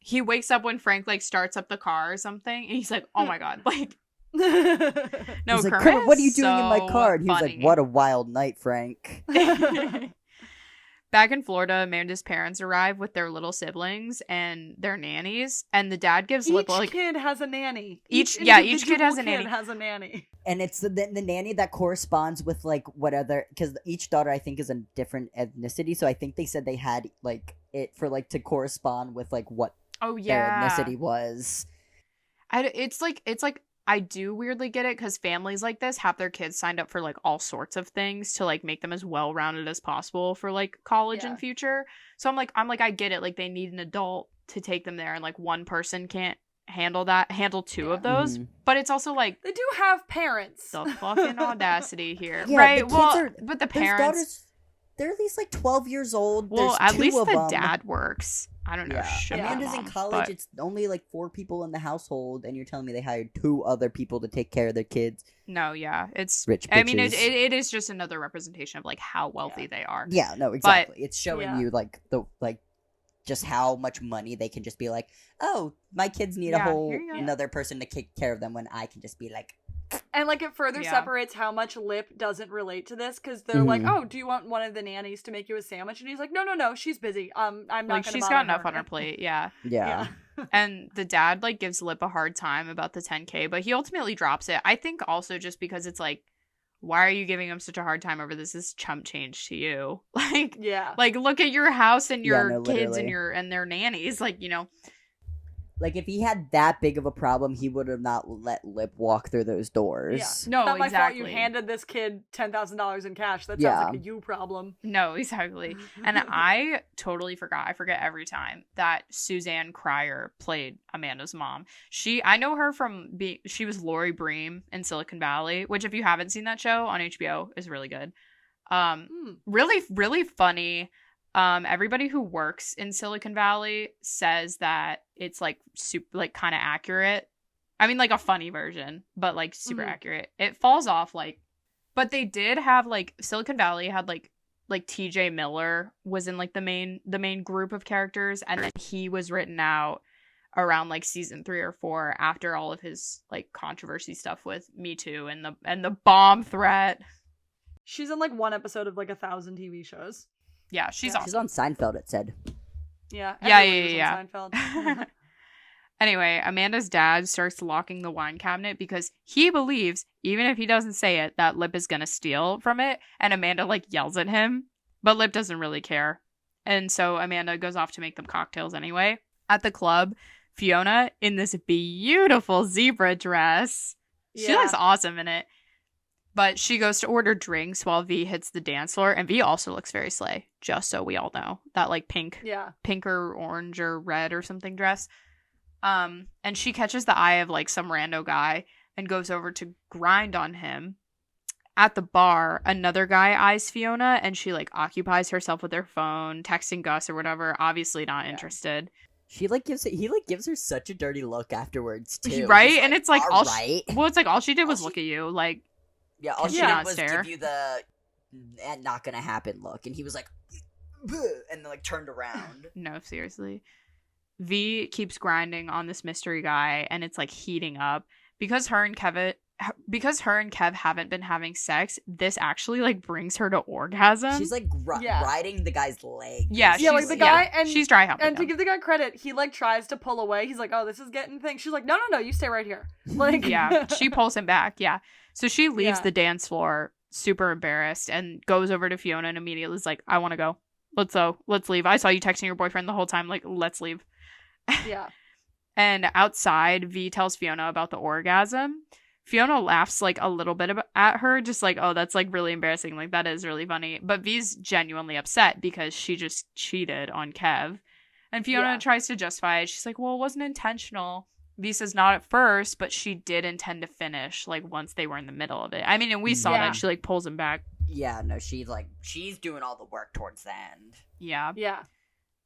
he wakes up when Frank like starts up the car or something, and he's like, "Oh my god!" Like, No, He's like, Kermit, Kermit, what are you doing in my so car? And he was like, funny. what a wild night, Frank. Back in Florida, Amanda's parents arrive with their little siblings and their nannies, and the dad gives Each Lip like kid has a nanny. each kid has a individual nanny. Has a nanny. And it's the nanny that corresponds with like what other, because each daughter I think is a different ethnicity. So I think they said they had like it for like to correspond with like what Oh their yeah, ethnicity was. it's like I do weirdly get it because families like this have their kids signed up for like all sorts of things to like make them as well rounded as possible for like college Yeah. and future. So I'm like I get it. Like they need an adult to take them there, and like one person can't handle two of those. Mhm. But it's also like They do have parents. the fucking audacity here, Yeah, right? the kids Well, are- but the Those parents. daughters, they're at least like 12 years old. Well, There's at two least of the them. dad works. I don't know. Yeah, Shit about Amanda's in mom, college. but- It's only like 4 people in the household, and you're telling me they hired 2 other people to take care of their kids. No, yeah, it's. Rich I mean, bitches. it is just another representation of like how wealthy they are. Yeah, no, exactly. It's showing you like just how much money they can just be like, oh, my kids need Yeah, a whole here you go. another person to take care of them when I can just be like, And like it further Yeah. separates how much Lip doesn't relate to this because they're like, Mhm. "Oh, do you want one of the nannies to make you a sandwich?" And he's like, "No, she's busy. I'm not Like gonna she's bother got enough her." on her plate. Yeah. yeah. And the dad like gives Lip a hard time about the 10K, but he ultimately drops it. I think also just because it's like, why are you giving him such a hard time over this? This is chump change to you. Yeah. Like look at your house and Yeah, your no, kids and literally. and their nannies. Like, you know, Like, if he had that big of a problem, he would have not let Lip walk through those doors. no, Not my fault you exactly. handed this kid $10,000 in cash. That sounds Yeah. like a you problem. No, exactly. And I totally forgot. I forget every time that Suzanne Cryer played Amanda's mom. I know her from she was Lori Bream in Silicon Valley, which if you haven't seen that show on HBO is really good. Really, really funny. Everybody who works in Silicon Valley says that it's like super, like kind of accurate. I mean, like a funny version, but like super accurate. It falls off but they did have like Silicon Valley had like TJ Miller was in like the main group of characters, and then he was written out around like season 3 or 4 after all of his like controversy stuff with Me Too and the bomb threat. She's in like one episode of like 1,000 TV shows. Yeah, she's Yeah. awesome. She's on Seinfeld, it said. Yeah. Yeah, everybody yeah, was on Seinfeld. Anyway, Amanda's dad starts locking the wine cabinet because he believes, even if he doesn't say it, that Lip is gonna steal from it, and Amanda like yells at him, but Lip doesn't really care. And so Amanda goes off to make them cocktails anyway. At the club, Fiona, in this beautiful zebra dress, she looks awesome in it. But she goes to order drinks while V hits the dance floor, and V also looks very slay, just so we all know. That like pink or orange or red or something dress. And she catches the eye of like some rando guy and goes over to grind on him. At the bar, another guy eyes Fiona, and she like occupies herself with her phone, texting Gus or whatever, obviously not interested. He gives her such a dirty look afterwards too. Right? He's And it's like all right. it's like all she did was look at you, like Yeah, all Can she she did not was stare? give you the not gonna happen look, and he was like, "Bleh," and then like turned around. no, seriously. V keeps grinding on this mystery guy, and it's like heating up because her and Kev haven't been having sex. This actually like brings her to orgasm. She's like riding the guy's leg. Yeah, Yeah, like the guy, and she's dry humping And to him. give the guy credit, he like tries to pull away. He's like, "Oh, this is getting things." She's like, "No, you stay right here." Like, Yeah, she pulls him back. Yeah, so she leaves Yeah. the dance floor, super embarrassed, and goes over to Fiona and immediately is like, "I want to go. Let's leave. I saw you texting your boyfriend the whole time. Like, let's leave." Yeah. And outside, V tells Fiona about the orgasm. Fiona laughs like a little bit at her, just like, "Oh, that's like really embarrassing. Like, that is really funny." But V's genuinely upset because she just cheated on Kev. And Fiona tries to justify it. She's like, "Well, it wasn't intentional." V says not at first, but she did intend to finish like once they were in the middle of it. I mean, and we saw that she like pulls him back. Yeah, no, she's doing all the work towards the end. Yeah. Yeah.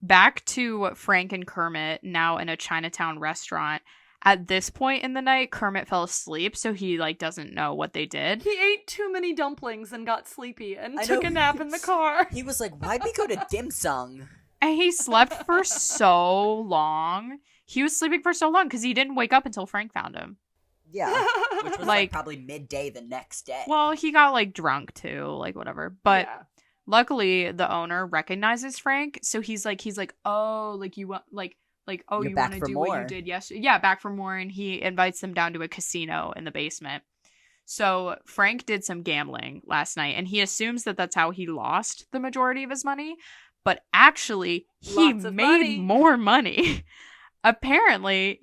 Back to Frank and Kermit, now in a Chinatown restaurant. At this point in the night, Kermit fell asleep, so he like doesn't know what they did. He ate too many dumplings and got sleepy and I took know. a nap in the car. He was like, "Why'd we go to dim sum?" And he slept for so long. He was sleeping for so long because he didn't wake up until Frank found him. Yeah. Which was Like- probably midday the next day. Well, he got like drunk too, like whatever. But Yeah. luckily, the owner recognizes Frank, so he's like, oh, like you want oh, You're you back want to for do what you more. did yesterday? Yeah, back for more, and he invites them down to a casino in the basement. So Frank did some gambling last night, and he assumes that that's how he lost the majority of his money, but actually he Lots of made money. more money. Apparently,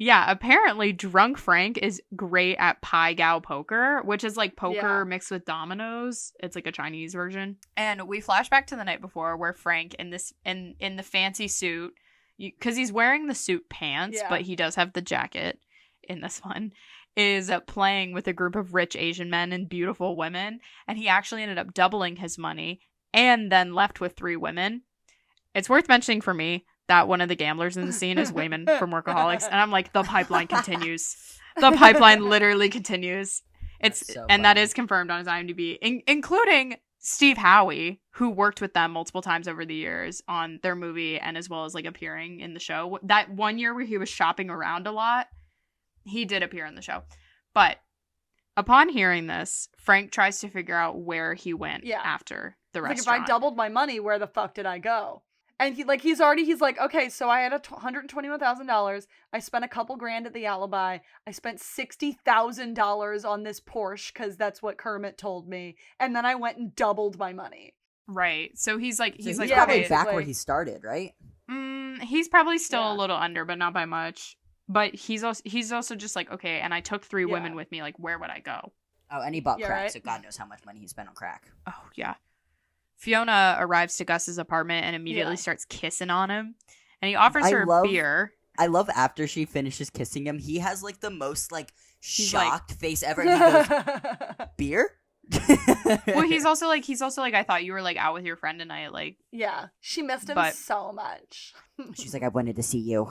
drunk Frank is great at Pai Gao poker, which is like poker Yeah. mixed with dominoes. It's like a Chinese version. And we flash back to the night before where Frank in the fancy suit, because he's wearing the suit pants, Yeah. but he does have the jacket in this one, is playing with a group of rich Asian men and beautiful women, and he actually ended up doubling his money and then left with 3 women. It's worth mentioning for me that one of the gamblers in the scene is Wayman from Workaholics, and I'm like, the pipeline continues. The pipeline literally continues. That's so And that funny. is confirmed on his IMDb, including Steve Howey, who worked with them multiple times over the years on their movie and as well as like appearing in the show. That one year where he was shopping around a lot, he did appear in the show. But upon hearing this, Frank tries to figure out where he went Yeah. after the Like, if restaurant. I doubled my money, where the fuck did I go? And he's like, okay, so I had $121,000. I spent a couple grand at the Alibi. I spent $60,000 on this Porsche because that's what Kermit told me. And then I went and doubled my money. Right. So he's like, So he's yeah, probably okay, back where basically. he started, right? he's probably still Yeah. a little under, but not by much. But he's also just like, okay, and I took 3 Yeah. women with me. Like, where would I go? Oh, and he bought Yeah, crack, right? so God knows how much money he spent on crack. Oh, yeah. Fiona arrives to Gus's apartment and immediately Yeah. starts kissing on him. And he offers I her love- beer. I love after she finishes kissing him, he has like the most like He's like- shocked face ever. And he goes, beer? Well, he's also like, I thought you were like out with your friend tonight. Like, Yeah, she missed him But- so much. She's like, I wanted to see you.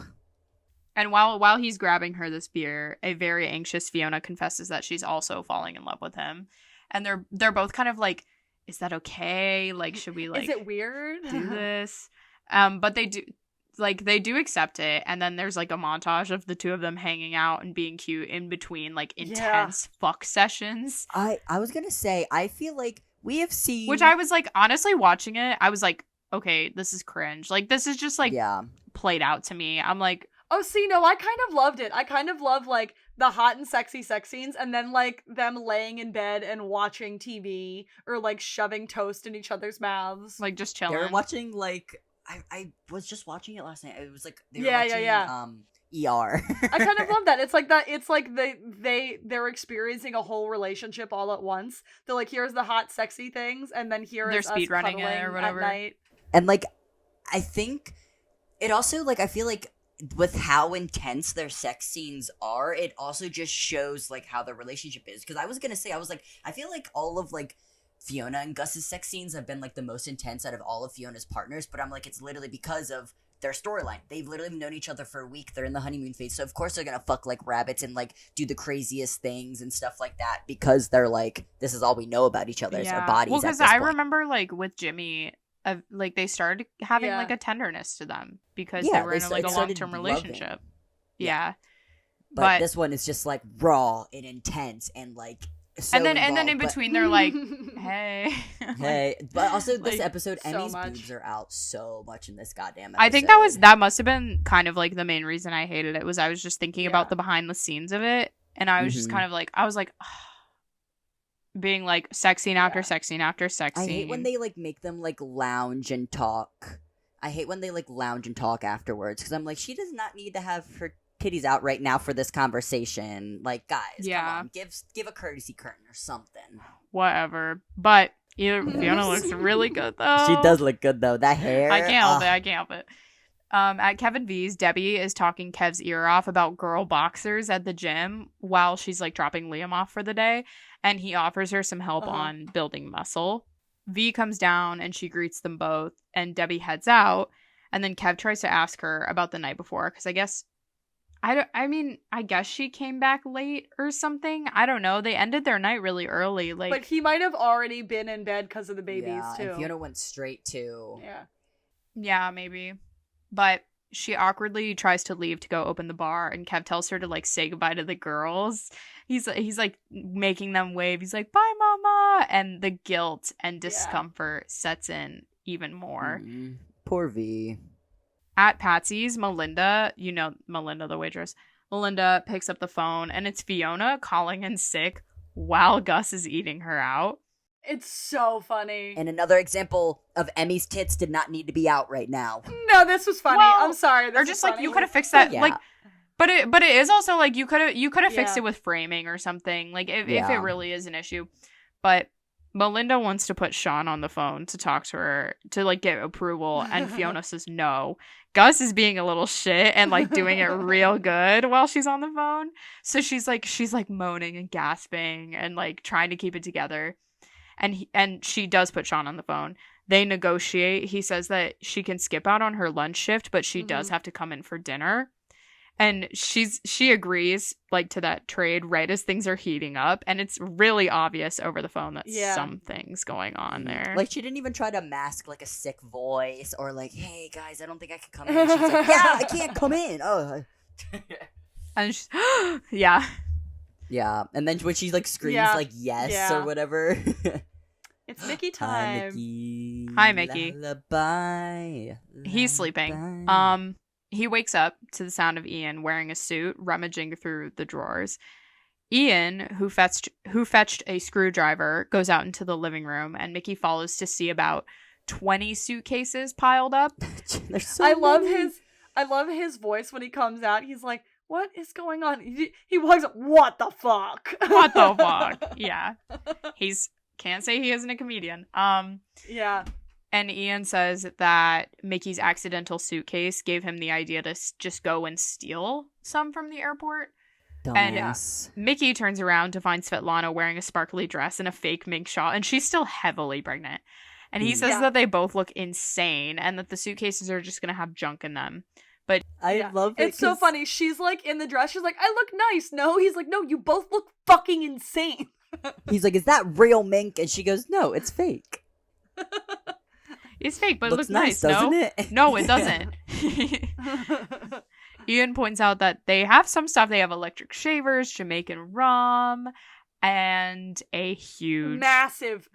and while he's grabbing her this beer, a very anxious Fiona confesses that she's also falling in love with him. And they're both kind of like, is that okay? Like, should we like Is it weird? do this? But they do accept it, and then there's like a montage of the 2 of them hanging out and being cute in between like intense fuck sessions. I was gonna say, I feel like we have seen, Which I was like, honestly watching it, I was like, okay, this is cringe. Like, this is just like yeah, played out to me. I'm like, Oh, see, no, I kind of loved it. I kind of love, like, the hot and sexy sex scenes, and then, like, them laying in bed and watching TV, or, like, shoving toast in each other's mouths. like just they were chilling. watching like I was just watching it last night. It was like they were Yeah, watching yeah. ER. I kind of love that. It's like that. It's like they're experiencing a whole relationship all at once. They're like, here's the hot, sexy things, and then here They're is us speedrunning it or cuddling whatever. at night. And like, I think it also like I feel like with how intense their sex scenes are, it also just shows like how their relationship is. Because I was gonna say, I was like, I feel like all of like Fiona and Gus's sex scenes have been like the most intense out of all of Fiona's partners, but I'm like, it's literally because of their storyline. They've literally known each other for a week. They're in the honeymoon phase, so of course they're gonna fuck like rabbits and like do the craziest things and stuff like that because they're like, this is all we know about each other. It's our bodies. Well, because because I remember like with Jimmy, like they started having Yeah. like a tenderness to them because Yeah, they were they in like a started long-term loving. relationship. Yeah. Yeah. but this one is just like raw and intense and like so and then involved, in but- between they're like, hey. Hey, but also this Like, episode, so Emmy's much. boobs are out so much in this goddamn episode. I think that must have been kind of like the main reason I hated it was I was just thinking Yeah. about the behind the scenes of it and I was just Mhm. kind of like I was like being like sex scene after Yeah. sex scene after sex I scene. hate when they like make them like lounge and talk. I hate when they like lounge and talk afterwards because I'm like, she does not need to have her titties out right now for this conversation. Like, guys, Yeah. come on, give a courtesy curtain or something. Whatever. But Fiona looks really good though. She does look good though. That hair, I can't help it. I can't help it. At Kevin V's, Debbie is talking Kev's ear off about girl boxers at the gym while she's like dropping Liam off for the day, and he offers her some help Uh-huh. on building muscle. V comes down and she greets them both, and Debbie heads out, and then Kev tries to ask her about the night before because I guess I guess she came back late or something. I don't know. They ended their night really early. Like, But he might have already been in bed because of the babies yeah, too. and Fiona went straight to. Yeah. yeah, maybe. But she awkwardly tries to leave to go open the bar, and Kev tells her to like say goodbye to the girls. He's like making them wave. He's like, "Bye, mama," and the guilt and discomfort sets in even more. Poor V. At Patsy's, Melinda, Melinda the waitress, Melinda picks up the phone, and it's Fiona calling in sick while Gus is eating her out. It's so funny. And another example of Emmy's tits did not need to be out right now. No, this was funny. Well, I'm sorry. Or just like you could have fixed that, Yeah. like, but it is also like you could have fixed it with framing or something, like if it really is an issue. But Melinda wants to put Sean on the phone to talk to her to like get approval, and Fiona says no. Gus is being a little shit and like doing it real good while she's on the phone. So she's like moaning and gasping and like trying to keep it together. And she does put Sean on the phone. They negotiate. He says that she can skip out on her lunch shift, but she does have to come in for dinner. And she agrees like to that trade right as things are heating up, and it's really obvious over the phone that something's going on there. Like she didn't even try to mask like a sick voice or like, "Hey guys, I don't think I can come in." She's like, "Yeah, I can't come in." Oh, and she's yeah. Yeah, and then when she like screams like yes or whatever. It's Mickey time. Hi, Mickey. Lullaby. He's sleeping. He wakes up to the sound of Ian wearing a suit, rummaging through the drawers. Ian, who fetched a screwdriver, goes out into the living room, and Mickey follows to see about 20 suitcases piled up. I love his voice when he comes out. He's like, "What is going on?" He walks up, "What the fuck?" What the fuck? Yeah. Can't say he isn't a comedian. Yeah. And Ian says that Mickey's accidental suitcase gave him the idea to just go and steal some from the airport. Dumbass. And Mickey turns around to find Svetlana wearing a sparkly dress and a fake mink shawl, and she's still heavily pregnant. And he says that they both look insane and that the suitcases are just going to have junk in them. But I love it. It's so funny. She's like in the dress. She's like, "I look nice." No, he's like, "No, you both look fucking insane." He's like, "Is that real mink?" And she goes, "No, it's fake." It's fake, but it looks nice, no? doesn't it? No, it doesn't. Ian points out that they have some stuff. They have electric shavers, Jamaican rum, and a huge, massive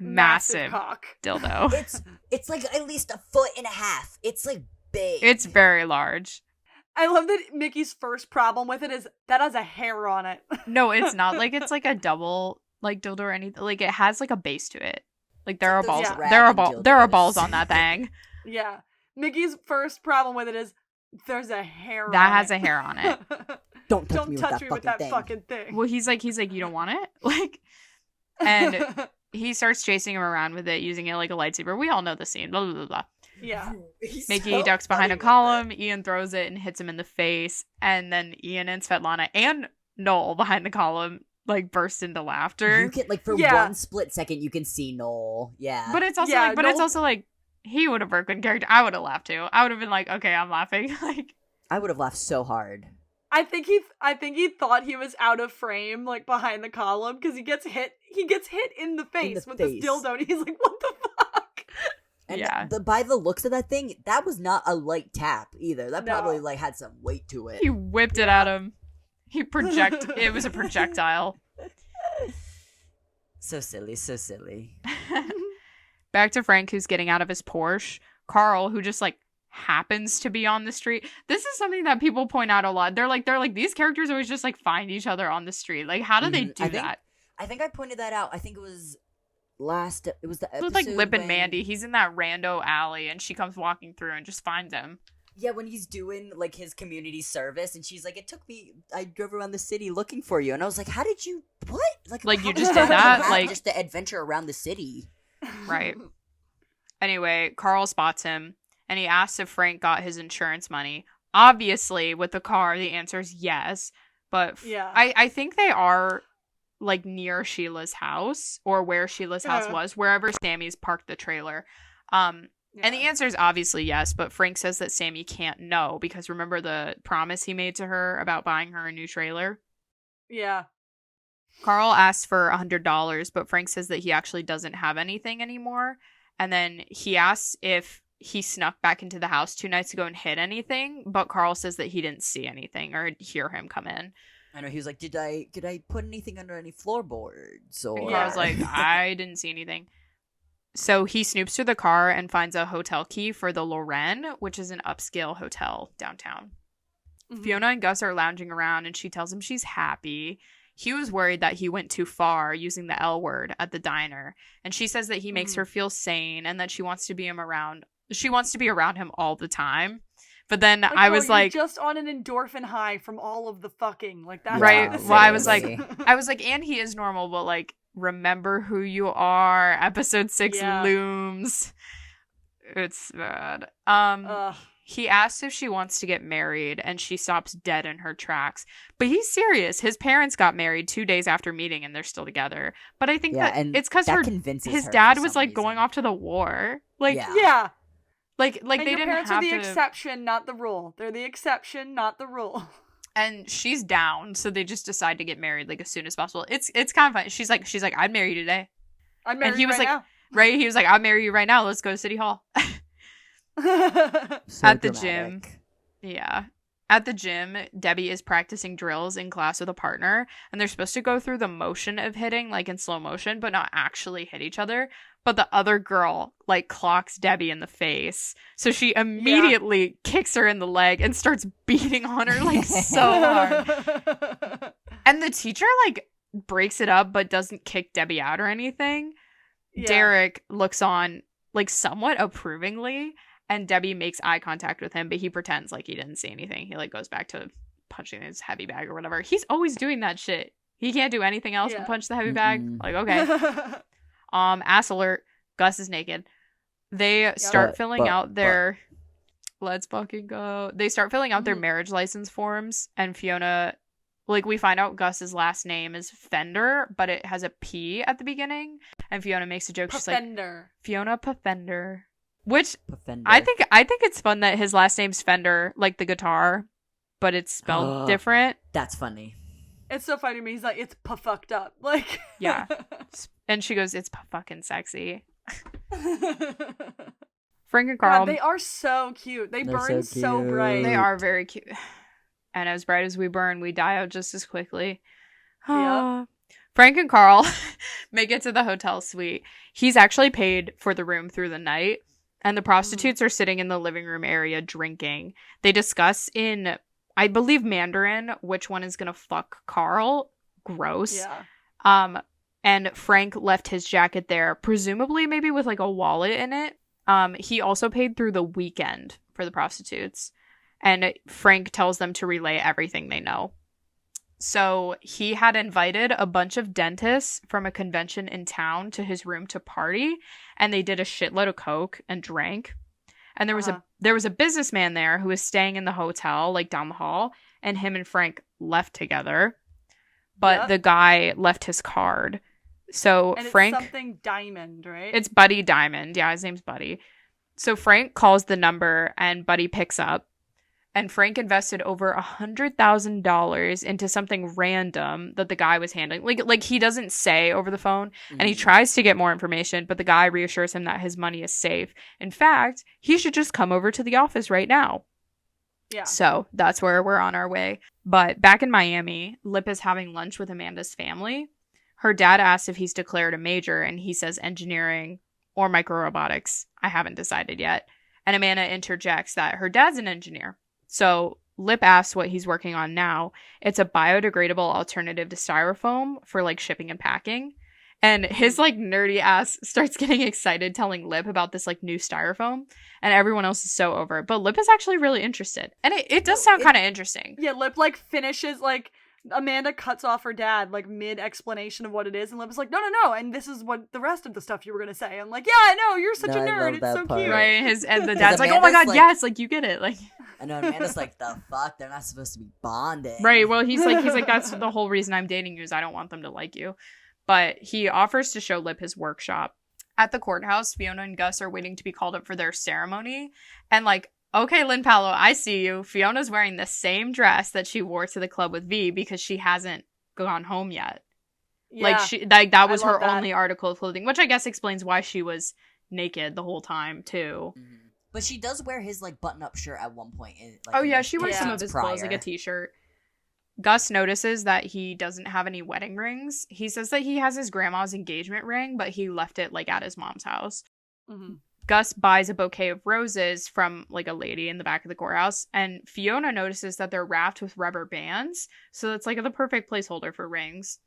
cock dildo. It's like at least 1.5 feet. It's like big. It's very large. I love that Mickey's first problem with it is that has a hair on it. No, it's not like it's like a double like dildo or anything. Like it has like a base to it. Like there are balls. There are balls on that thing. Yeah. Mickey's first problem with it is there's a hair that on has it. a hair on it. Don't touch me with that thing. Fucking thing. Well, he's like, you don't want it? Like, and he starts chasing him around with it, using it like a lightsaber. We all know the scene. Blah, blah, blah, blah. Yeah. Mickey ducks behind a column. Ian throws it and hits him in the face. And then Ian and Svetlana and Noel behind the column like burst into laughter. You can like for one split second you can see Noel. Yeah. But it's also it's also like he would have broken character. I would have laughed too. I would have been like, okay, I'm laughing. Like I would have laughed so hard. I think he thought he was out of frame, like behind the column, because he gets hit in the face with this dildo, and he's like, "What the fuck?" And by the looks of that thing, that was not a light tap either. That probably like had some weight to it. He whipped it at him. It was a projectile. So silly. Back to Frank, who's getting out of his Porsche. Carl, who just like happens to be on the street. This is something that people point out a lot. They're like these characters always just like find each other on the street. Like how do they do that? I think I pointed that out. I think it was the episode with like Lip and Mandy. He's in that rando alley and she comes walking through and just finds him. Yeah, when he's doing like his community service and she's like, I drove around the city looking for you. And I was like, how did you what? Like you just did that? Like just the adventure around the city. Right. Anyway, Carl spots him and he asks if Frank got his insurance money. Obviously, with the car, the answer is yes. But I think they are like near Sheila's house or where Sheila's house was, wherever Sammy's parked the trailer. And the answer is obviously yes, but Frank says that Sammy can't know because remember the promise he made to her about buying her a new trailer? Yeah. Carl asks for $100, but Frank says that he actually doesn't have anything anymore. And then he asks if he snuck back into the house 2 nights ago and hid anything, but Carl says that he didn't see anything or hear him come in. I know, he was like, did I put anything under any floorboards? Or... And Carl's like, I didn't see anything. So he snoops through the car and finds a hotel key for the Lorraine, which is an upscale hotel downtown. Mm-hmm. Fiona and Gus are lounging around and she tells him she's happy. He was worried that he went too far using the L word at the diner. And she says that he makes her feel sane and that she wants to be around him all the time. But then I was like, just on an endorphin high from all of the fucking, like, that's right. Well, I was like, and he is normal, but like, remember who you are. Episode 6 looms. It's bad. He asks if she wants to get married, and she stops dead in her tracks. But he's serious. His parents got married 2 days after meeting, and they're still together. But I think that it's because his dad was like going off to the war. Like, yeah. Like and they your didn't parents have are the to... exception, not the rule. They're the exception, not the rule. And she's down, so they just decide to get married like as soon as possible. It's kind of fun. She's like, I'd marry you today. I'd marry and he you was right like, now. Right? He was like, I'll marry you right now. Let's go to City Hall. So At the dramatic. gym. Yeah. At the gym, Debbie is practicing drills in class with a partner, and they're supposed to go through the motion of hitting, like in slow motion, but not actually hit each other. But the other girl, like, clocks Debbie in the face. So she immediately kicks her in the leg and starts beating on her, like, so hard. And the teacher, like, breaks it up, but doesn't kick Debbie out or anything. Yeah. Derek looks on, like, somewhat approvingly. And Debbie makes eye contact with him, but he pretends like he didn't see anything. He, like, goes back to punching his heavy bag or whatever. He's always doing that shit. He can't do anything else but punch the heavy bag. Like, okay. Ass alert. Gus is naked. They start filling out their... Let's fucking go. They start filling out their marriage license forms, and Fiona... Like, we find out Gus's last name is Fender, but it has a P at the beginning. And Fiona makes a joke. She's like, Fiona Pafender. Which I think it's fun that his last name's Fender, like the guitar, but it's spelled different. That's funny. It's so funny to me. He's like, it's fucked up. Like, yeah. And she goes, it's fucking sexy. Frank and Carl. God, they are so cute. They're burn so bright. They are very cute. And as bright as we burn, we die out just as quickly. Yep. Frank and Carl make it to the hotel suite. He's actually paid for the room through the night. And the prostitutes are sitting in the living room area drinking. They discuss in, I believe, Mandarin, which one is going to fuck Carl. Gross. Yeah. And Frank left his jacket there, presumably maybe with like a wallet in it. He also paid through the weekend for the prostitutes. And Frank tells them to relay everything they know. So he had invited a bunch of dentists from a convention in town to his room to party, and they did a shitload of coke and drank. And there was a businessman there who was staying in the hotel, like down the hall, and him and Frank left together. But the guy left his card. So and Frank, it's something Diamond, right? It's Buddy Diamond. Yeah, his name's Buddy. So Frank calls the number, and Buddy picks up. And Frank invested over $100,000 into something random that the guy was handling. Like he doesn't say over the phone, and he tries to get more information, but the guy reassures him that his money is safe. In fact, he should just come over to the office right now. Yeah. So that's where we're on our way. But back in Miami, Lip is having lunch with Amanda's family. Her dad asks if he's declared a major, and he says engineering or microrobotics. I haven't decided yet. And Amanda interjects that her dad's an engineer. So Lip asks what he's working on now. It's a biodegradable alternative to styrofoam for like shipping and packing. And his like nerdy ass starts getting excited telling Lip about this like new styrofoam, and everyone else is so over it. But Lip is actually really interested. And it does sound kind of interesting. Yeah, Lip like finishes like Amanda cuts off her dad like mid explanation of what it is, and Lip is like, no, and this is what the rest of the stuff you were gonna say. I'm like, yeah, I know, you're such a nerd. It's so cute. Right. And the dad's like, oh my god, yes, like you get it. Like I know, Amanda's like, the fuck? They're not supposed to be bonded. Right. Well, he's like, that's the whole reason I'm dating you is I don't want them to like you. But he offers to show Lip his workshop. At the courthouse, Fiona and Gus are waiting to be called up for their ceremony. And like, okay, Lynn Paolo, I see you. Fiona's wearing the same dress that she wore to the club with V because she hasn't gone home yet. Yeah, that was her only article of clothing, which I guess explains why she was naked the whole time too. But she does wear his like button-up shirt at one point. Oh yeah, she wears some of his clothes, like a t-shirt. Gus notices that he doesn't have any wedding rings. He says that he has his grandma's engagement ring, but he left it like at his mom's house. Mm-hmm. Gus buys a bouquet of roses from like a lady in the back of the courthouse, and Fiona notices that they're wrapped with rubber bands, so that's like the perfect placeholder for rings.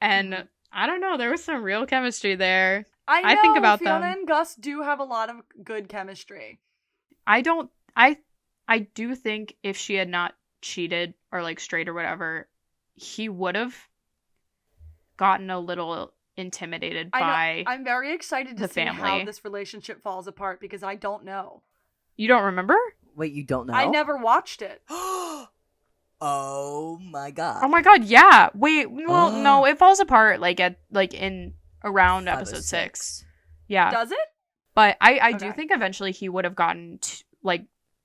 And I don't know, there was some real chemistry there. I think about Fiona them. and Gus do have a lot of good chemistry. I do think if she had not cheated or like strayed or whatever, he would have gotten a little intimidated by I'm very excited to the see family. how this relationship falls apart because I don't know. You don't remember? Wait, you don't know? I never watched it. Oh my god. Oh my god, yeah. Wait, well, no, it falls apart in around episode 6. Yeah. Does it? But I do Okay. think eventually he would have gotten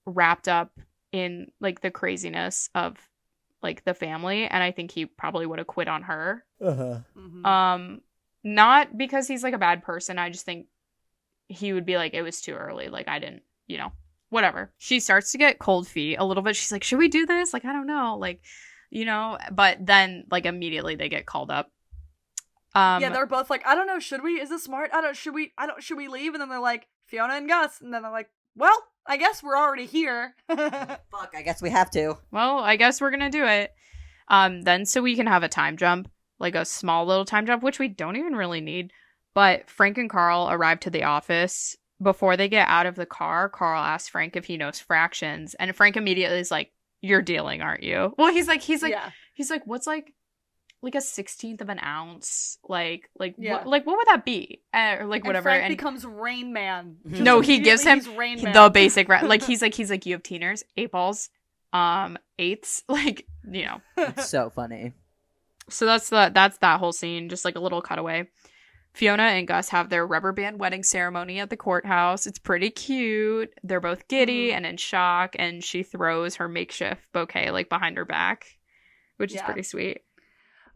wrapped up in like the craziness of like the family, and I think he probably would have quit on her. Mm-hmm. Not because he's like a bad person. I just think he would be like, it was too early. Like I didn't, whatever. She starts to get cold feet a little bit. She's like, should we do this? Like, I don't know. Like, but then like immediately they get called up. Yeah, they're both like, I don't know, should we? Is this smart? Should we leave? And then they're like, Fiona and Gus. And then they're like, well, I guess we're already here. Fuck, I guess we have to. Well, I guess we're gonna do it. Then so we can have a time jump, like a small little time jump, which we don't even really need. But Frank and Carl arrive to the office. Before they get out of the car, Carl asks Frank if he knows fractions, and Frank immediately is like, "You're dealing, aren't you?" Well, he's like, Yeah. "What's like a 16th of an ounce? Like Yeah. what would that be? Or like whatever." And Frank becomes Rain Man. Just No, he gives him immediately he's Rain Man. the basic he's like, you have teeners, 8 balls, 8s, It's so funny. So that's that whole scene, just like a little cutaway. Fiona and Gus have their rubber band wedding ceremony at the courthouse. It's pretty cute. They're both giddy and in shock, and she throws her makeshift bouquet like behind her back, which is pretty sweet.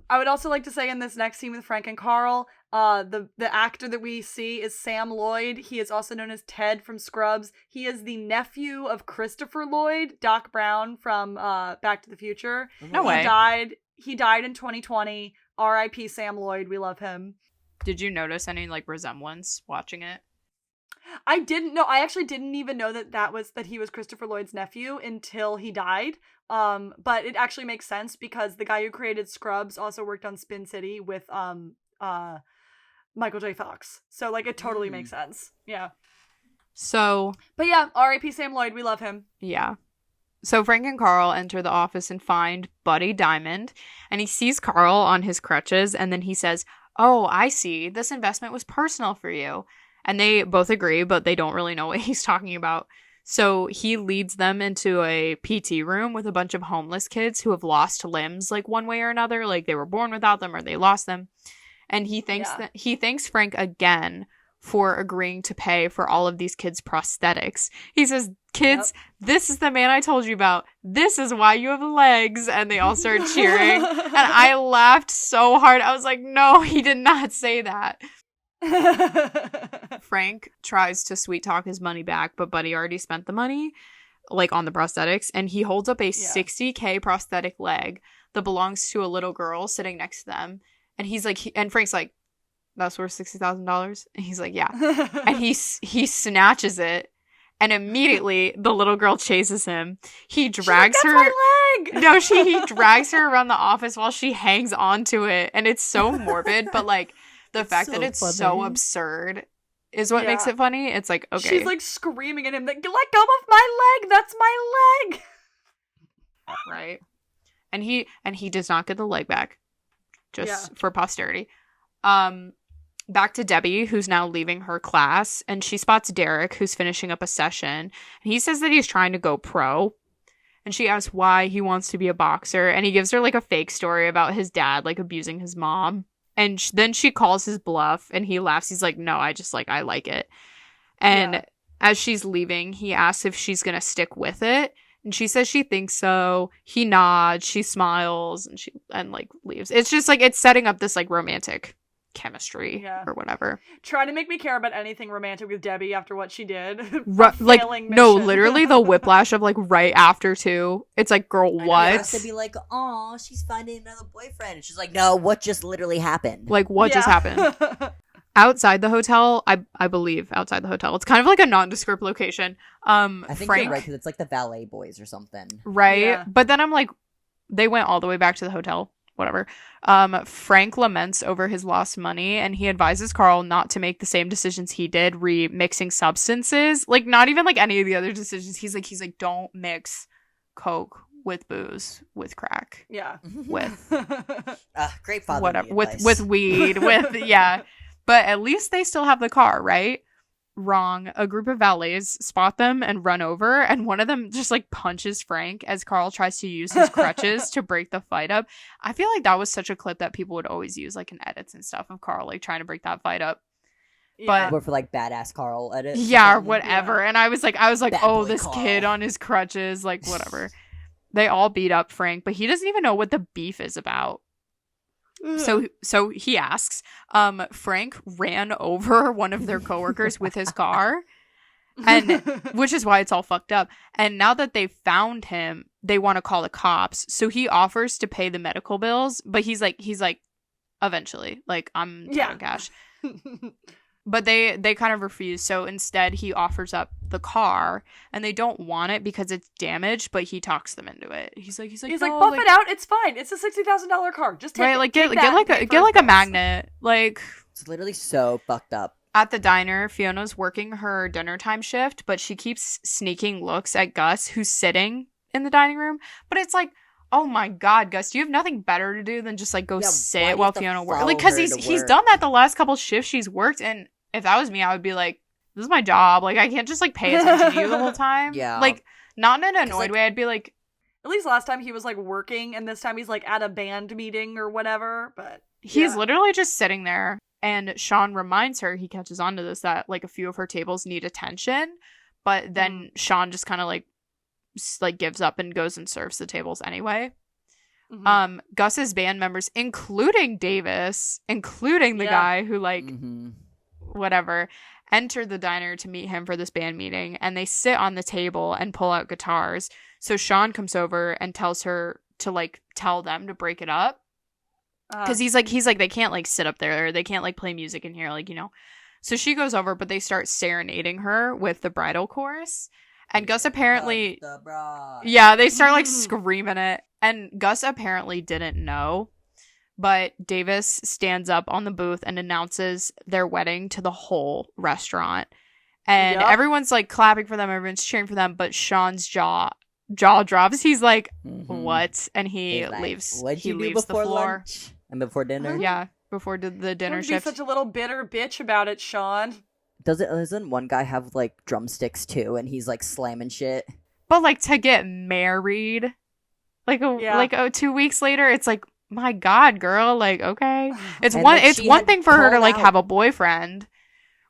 I would also like to say in this next scene with Frank and Carl, the actor that we see is Sam Lloyd. He is also known as Ted from Scrubs. He is the nephew of Christopher Lloyd, Doc Brown from Back to the Future. No way. He died in 2020. R.I.P. Sam Lloyd. We love him. Did you notice any like resemblance watching it? I didn't know. I actually didn't even know that he was Christopher Lloyd's nephew until he died. But it actually makes sense because the guy who created Scrubs also worked on Spin City with Michael J. Fox. So like it totally makes sense. Yeah. So, but yeah, R.I.P. Sam Lloyd. We love him. Yeah. So Frank and Carl enter the office and find Buddy Diamond, and he sees Carl on his crutches, and then he says, "Oh, I see. This investment was personal for you." And they both agree, but they don't really know what he's talking about. So he leads them into a PT room with a bunch of homeless kids who have lost limbs, like one way or another, like they were born without them or they lost them. And he thanks Frank again for agreeing to pay for all of these kids' prosthetics. He says, "Kids, This is the man I told you about. This is why you have legs." And they all start cheering. And I laughed so hard. I was like, no, he did not say that. Frank tries to sweet talk his money back, but Buddy already spent the money, like on the prosthetics, and he holds up a $60K prosthetic leg that belongs to a little girl sitting next to them. And he's like, and Frank's like, "That's worth $60,000?" And he's like, "Yeah." And he snatches it, and immediately the little girl chases him. He drags her. "That's my leg!" No, he drags her around the office while she hangs onto it, and it's so morbid, but like. The fact that it's so absurd is what makes it funny. It's like, okay. She's like screaming at him, like, "Let go of my leg! That's my leg!" Right. And he does not get the leg back. Just for posterity. Back to Debbie, who's now leaving her class, and she spots Derek, who's finishing up a session. And he says that he's trying to go pro. And she asks why he wants to be a boxer. And he gives her like a fake story about his dad, like abusing his mom. And then she calls his bluff, and he laughs. He's like, "No, I like it." And as she's leaving, he asks if she's going to stick with it. And she says she thinks so. He nods, she smiles, and like leaves. It's just like, it's setting up this like romantic chemistry or whatever. Trying to make me care about anything romantic with Debbie after what she did. Like, no, literally the whiplash of like right after too. It's like, girl, what? Has to be like, oh, she's finding another boyfriend. And she's like, no, what just literally happened? Like, what just happened? Outside the hotel, I believe outside the hotel. It's kind of like a nondescript location. I think Frank, you're right, because it's like the valet boys or something. Right? Yeah. But then I'm like, they went all the way back to the hotel. Whatever. Frank laments over his lost money, and he advises Carl not to make the same decisions he did, remixing substances. Like, not even like any of the other decisions. He's like, don't mix coke with booze, with crack. Yeah. With great father. Whatever. With weed, with yeah. But at least they still have the car, right? Wrong. A group of valets spot them and run over, and one of them just like punches Frank as Carl tries to use his crutches to break the fight up. I feel like that was such a clip that people would always use like in edits and stuff of Carl like trying to break that fight up. But or for like badass Carl edits. Yeah, or whatever. Yeah. And I was like, Bad oh, boy this Carl. kid on his crutches, like whatever. They all beat up Frank, but he doesn't even know what the beef is about. So he asks, Frank ran over one of their coworkers with his car, and which is why it's all fucked up. And now that they've found him, they want to call the cops. So he offers to pay the medical bills, but he's like, eventually, like, I'm tight on cash. But they kind of refuse. So instead, he offers up the car, and they don't want it because it's damaged. But he talks them into it. He's like, no, buff it out. It's fine. It's a $60,000 car. Just take it. Like take get like a magnet. Like, it's literally so fucked up. At the diner, Fiona's working her dinner time shift, but she keeps sneaking looks at Gus, who's sitting in the dining room. But it's like, oh my god, Gus, do you have nothing better to do than just like go sit while Fiona works? Like, because he's done that the last couple shifts she's worked, and if that was me, I would be like, this is my job. Like, I can't just, like, pay attention to you the whole time. Yeah. Like, not in an annoyed way. I'd be like... At least last time he was, like, working, and this time he's, like, at a band meeting or whatever, but... He's literally just sitting there, and Sean reminds her, he catches on to this, that, like, a few of her tables need attention, but then Sean just kind of, like, gives up and goes and serves the tables anyway. Mm-hmm. Gus's band members, including Davis, including the guy who, like... Mm-hmm. Whatever, enter the diner to meet him for this band meeting, and they sit on the table and pull out guitars. So Sean comes over and tells her to like tell them to break it up, because he's like they can't like sit up there, or they can't like play music in here, like, you know. So she goes over, but they start serenading her with the bridal chorus, and Gus apparently they start like screaming it, and Gus apparently didn't know. But Davis stands up on the booth and announces their wedding to the whole restaurant. And everyone's like clapping for them, everyone's cheering for them, but Sean's jaw drops. He's like, what? And he leaves. What'd he you leaves do before the floor. Lunch? And before dinner? Yeah, before the dinner shift. Don't be such a little bitter bitch about it, Sean. Doesn't one guy have like drumsticks too, and he's like slamming shit? But like to get married, like 2 weeks later, it's like, my god, girl, like, okay. It's one thing for her to like have a boyfriend,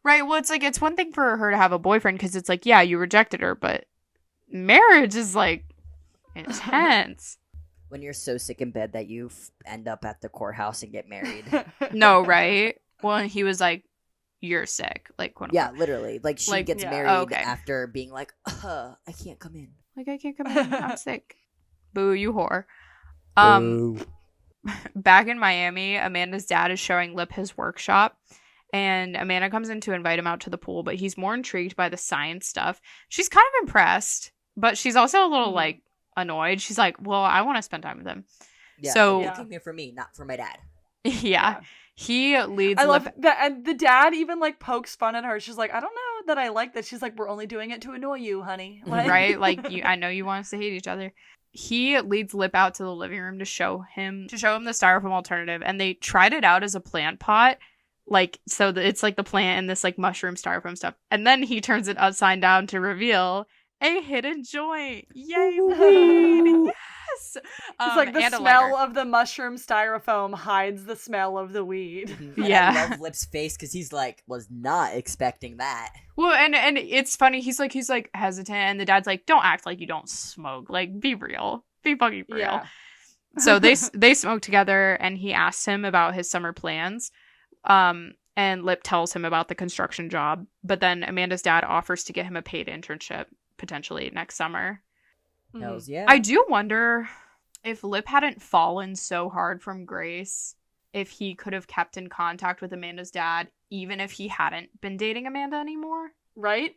right? Well, it's like, it's one thing for her to have a boyfriend, because it's like, yeah, you rejected her, but marriage is like intense. When you're so sick in bed that you end up at the courthouse and get married. No, right? Well, and he was like, you're sick, like, quote unquote. Yeah, literally, like, she gets married after being like, I can't come in, like, I can't come in, I'm sick. Boo, you whore. Boo. Back in Miami, Amanda's dad is showing Lip his workshop, and Amanda comes in to invite him out to the pool, but he's more intrigued by the science stuff. She's kind of impressed, but she's also a little, like, annoyed. She's like, well, I want to spend time with him. Yeah, so he came here for me, not for my dad. Yeah. He leads love that, and the dad even, like, pokes fun at her. She's like, I don't know that I like that. She's like, we're only doing it to annoy you, honey. Like... Right? Like, I know you want us to hate each other. He leads Lip out to the living room to show him the styrofoam alternative, and they tried it out as a plant pot, like, so that it's like the plant and this like mushroom styrofoam stuff, and then he turns it upside down to reveal a hidden joint. Yay, weed! Yes. It's like the smell of the mushroom styrofoam hides the smell of the weed. Yeah. I love Lip's face, because he's like, was not expecting that. Well, and it's funny. He's like hesitant, and the dad's like, don't act like you don't smoke. Like, be real. Be fucking real. So they smoke together, and he asks him about his summer plans. And Lip tells him about the construction job, but then Amanda's dad offers to get him a paid internship potentially next summer. Hells yeah. I do wonder if Lip hadn't fallen so hard from grace, if he could have kept in contact with Amanda's dad, even if he hadn't been dating Amanda anymore. Right?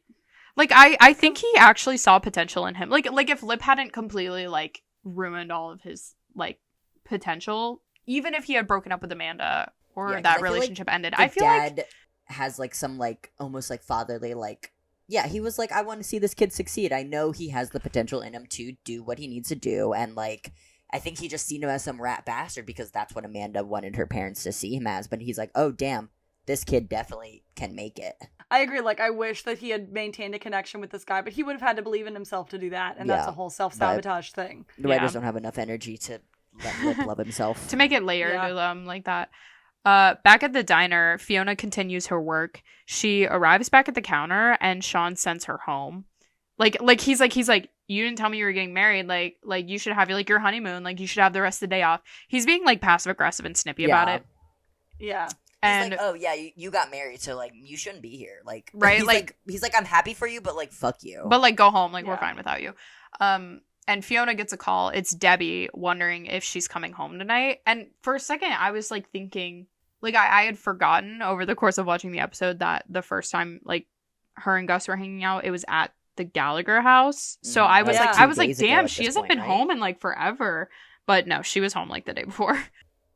Like, I think he actually saw potential in him. Like if Lip hadn't completely, like, ruined all of his, like, potential, even if he had broken up with Amanda or that relationship ended, I feel like dad has, like, some, like, almost, like, fatherly, like, yeah, he was like, I want to see this kid succeed. I know he has the potential in him to do what he needs to do, and, like, I think he just seen him as some rat bastard because that's what Amanda wanted her parents to see him as, but he's like, oh, damn, this kid definitely can make it. I agree. Like, I wish that he had maintained a connection with this guy, but he would have had to believe in himself to do that, and that's a whole self-sabotage thing. The writers don't have enough energy to let Lip love himself. To make it layered like that. Back at the diner, Fiona continues her work. She arrives back at the counter, and Sean sends her home. Like he's like, you didn't tell me you were getting married. Like you should have your honeymoon. Like you should have the rest of the day off. He's being like passive aggressive and snippy about it. Yeah. And he's like, oh yeah, you got married, so like you shouldn't be here. Like, right? He's like, I'm happy for you, but like, fuck you. But like, go home. Like we're fine without you. And Fiona gets a call. It's Debbie wondering if she's coming home tonight. And for a second, I was like thinking, like I had forgotten over the course of watching the episode that the first time like her and Gus were hanging out, it was at the Gallagher house. So I was like, damn, she hasn't been home in like forever. But no, she was home like the day before.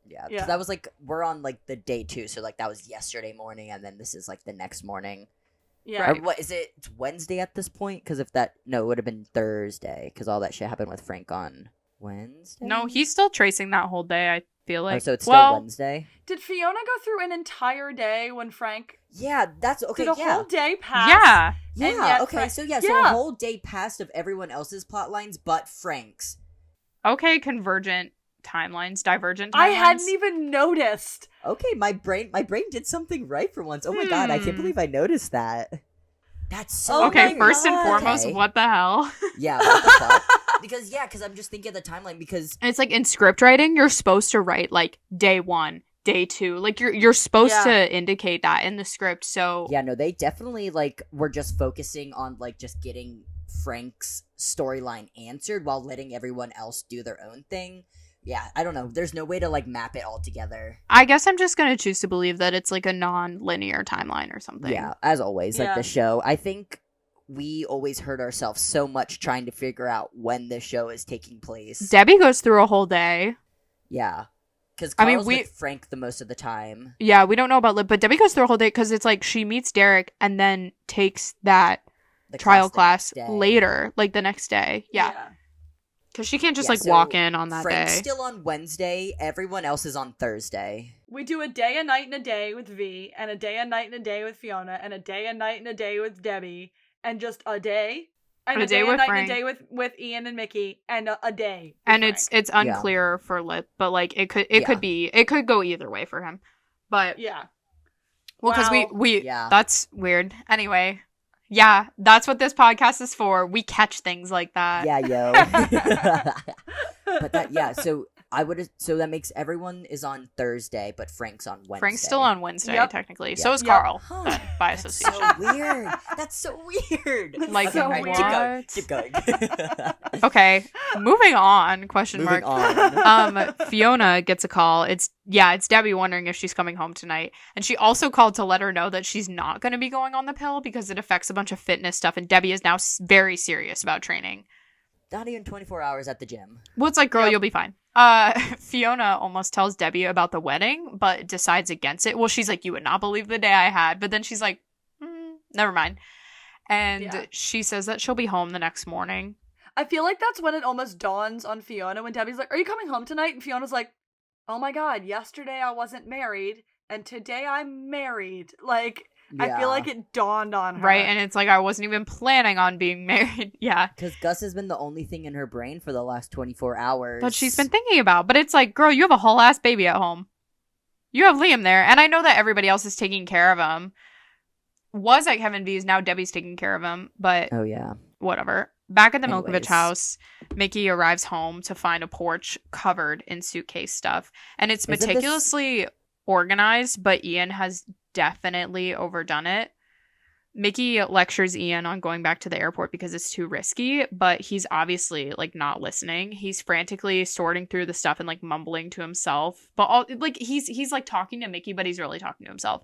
Yeah, because that was like, we're on like the day 2, so like that was yesterday morning, and then this is like the next morning. Yeah. Or what is it? It's Wednesday at this point? Because it would have been Thursday, because all that shit happened with Frank on Wednesday. No, he's still tracing that whole day, I feel like. Oh, so it's still Wednesday? Did Fiona go through an entire day when Frank... Yeah, that's okay. Did a whole day pass? Yeah. Yeah, okay, so a whole day passed of everyone else's plot lines but Frank's. Okay, divergent timelines. I hadn't even noticed. Okay, my brain did something right for once. Oh my god, I can't believe I noticed that. That's so okay. First and foremost, what the hell? Yeah, what the fuck? Because I'm just thinking of the timeline because it's like in script writing, you're supposed to write like day 1, day 2. Like you're supposed to indicate that in the script. So yeah, no, they definitely like were just focusing on like just getting Frank's storyline answered while letting everyone else do their own thing. Yeah, I don't know. There's no way to, like, map it all together. I guess I'm just going to choose to believe that it's, like, a non-linear timeline or something. Yeah, as always, like the show. I think we always hurt ourselves so much trying to figure out when the show is taking place. Debbie goes through a whole day. Yeah. Because Carl's with Frank the most of the time. Yeah, we don't know about Liv, but Debbie goes through a whole day because it's, like, she meets Derek and then takes that trial class later, like, the next day. Yeah. Because she can't just, like, walk in on that Frank's day. Still on Wednesday. Everyone else is on Thursday. We do a day, a night, and a day with V, and a day, a night, and a day with Fiona, and a day, a night, and a day with Debbie, and just a day, and a day, a night, and a day with Ian and Mickey, and a day. And Frank. It's unclear for Lip, but, like, it could go either way for him. But well, because we that's weird. Anyway. Yeah, that's what this podcast is for. We catch things like that. Yeah, yo. But so that makes everyone is on Thursday, but Frank's on Wednesday. Frank's still on Wednesday, technically. Yep. So is Carl, by association. That's so weird. That's so weird. Like, so what? Keep going. Okay, moving on, question mark. Fiona gets a call. It's Debbie wondering if she's coming home tonight. And she also called to let her know that she's not going to be going on the pill because it affects a bunch of fitness stuff. And Debbie is now very serious about training. Not even 24 hours at the gym. Well, it's like, girl, you'll be fine. Fiona almost tells Debbie about the wedding, but decides against it. Well, she's like, you would not believe the day I had. But then she's like, never mind. And she says that she'll be home the next morning. I feel like that's when it almost dawns on Fiona when Debbie's like, are you coming home tonight? And Fiona's like, oh my god, yesterday I wasn't married, and today I'm married. Like, I feel like it dawned on her. Right, and it's like, I wasn't even planning on being married. Yeah. Because Gus has been the only thing in her brain for the last 24 hours. But she's been thinking about. But it's like, girl, you have a whole ass baby at home. You have Liam there. And I know that everybody else is taking care of him. Was at Kevin V's, now Debbie's taking care of him. But oh yeah, whatever. Back at the Milkovich house, Mickey arrives home to find a porch covered in suitcase stuff. And it's meticulously organized, but Ian has definitely overdone it. Mickey lectures Ian on going back to the airport because it's too risky, but he's obviously like not listening. He's frantically sorting through the stuff and like mumbling to himself. But all like he's like talking to Mickey, but he's really talking to himself.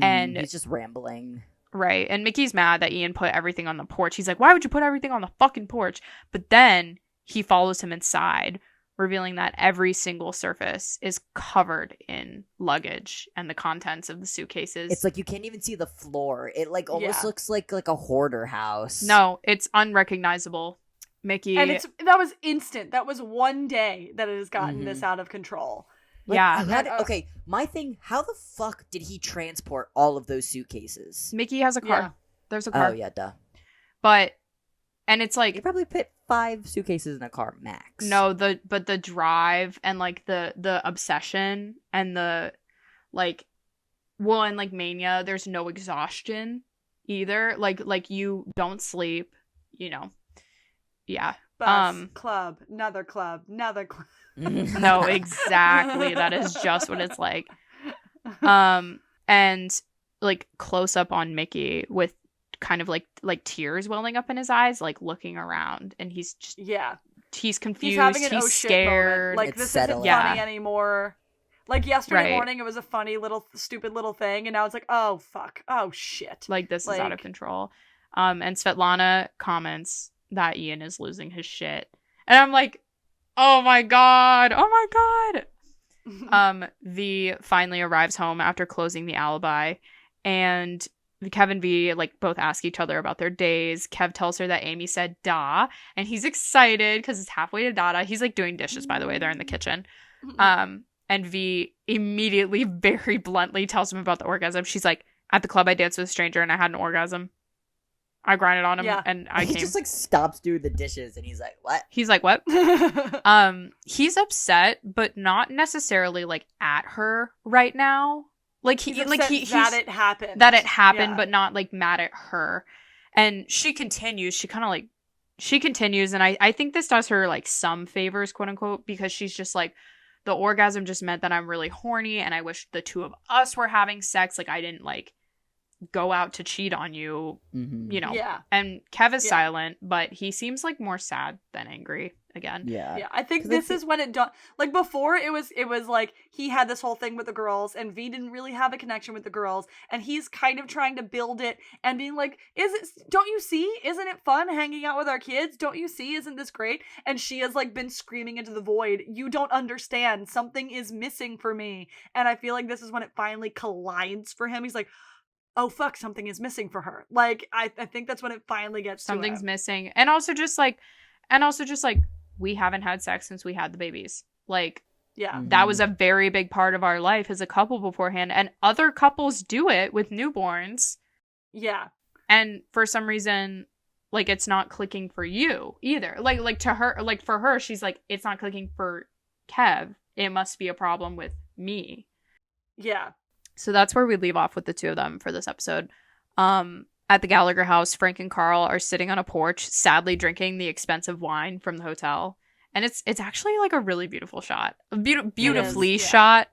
And he's just rambling. Right. And Mickey's mad that Ian put everything on the porch. He's like, why would you put everything on the fucking porch? But then he follows him inside, revealing that every single surface is covered in luggage and the contents of the suitcases. It's like you can't even see the floor. It like almost looks like a hoarder house. No, it's unrecognizable. Mickey. And that was instant. That was one day that it has gotten this out of control. Like, yeah. Okay, my thing, how the fuck did he transport all of those suitcases? Mickey has a car. Yeah. There's a car. Oh, yeah, duh. And it's like... You probably put 5 suitcases in a car, max. No, but the drive and like the obsession and the like... Well, and like mania, there's no exhaustion either. Like you don't sleep, you know. Yeah. Bus, club, another club. No, exactly. That is just what it's like. And like close up on Mickey with kind of like tears welling up in his eyes, like looking around, and he's just he's confused, he's having an he's oh shit scared. moment. Like it's this settling. isn't funny anymore. Like yesterday Right. morning, it was a funny little stupid little thing, and now it's like, oh fuck, oh shit, Like this is out of control. And Svetlana comments that Ian is losing his shit, and I'm like, oh my god. V finally arrives home after closing the alibi, and Kev and V like both ask each other about their days. Kev tells her that Amy said da, and he's excited because it's halfway to Dada. He's like doing dishes, by the way. They're in the kitchen. And V immediately, very bluntly tells him about the orgasm. She's like, at the club I danced with a stranger and I had an orgasm. I grinded on him and I He came. just like stops doing the dishes and he's like, what? He's like, what? He's upset, but not necessarily like at her right now. Like he's that it happened. That it happened, Yeah. but not like mad at her. And she continues. She continues, and I think this does her like some favors, quote unquote, because she's just like, the orgasm just meant that I'm really horny, and I wish the two of us were having sex. Like I didn't like go out to cheat on you, you know. Yeah. And Kev is silent, but he seems like more sad than angry again. Yeah, I think this is when it like before it was like he had this whole thing with the girls and V didn't really have a connection with the girls, and he's kind of trying to build it and being like, don't you see, isn't it fun hanging out with our kids, don't you see, isn't this great? And she has like been screaming into the void, you don't understand, something is missing for me. And I feel like this is when it finally collides for him. He's like, oh fuck, something is missing for her. Like I think that's when it finally gets Something's to him. missing. And also just like we haven't had sex since we had the babies. Like, Yeah. that was a very big part of our life as a couple beforehand. And other couples do it with newborns. Yeah. And for some reason, like, it's not clicking for you either. Like to her, like for her, she's like, it's not clicking for Kev. It must be a problem with me. Yeah. So that's where we leave off with the two of them for this episode. At the Gallagher house, Frank and Carl are sitting on a porch, sadly drinking the expensive wine from the hotel. And it's actually like a really beautiful shot. Beautifully shot.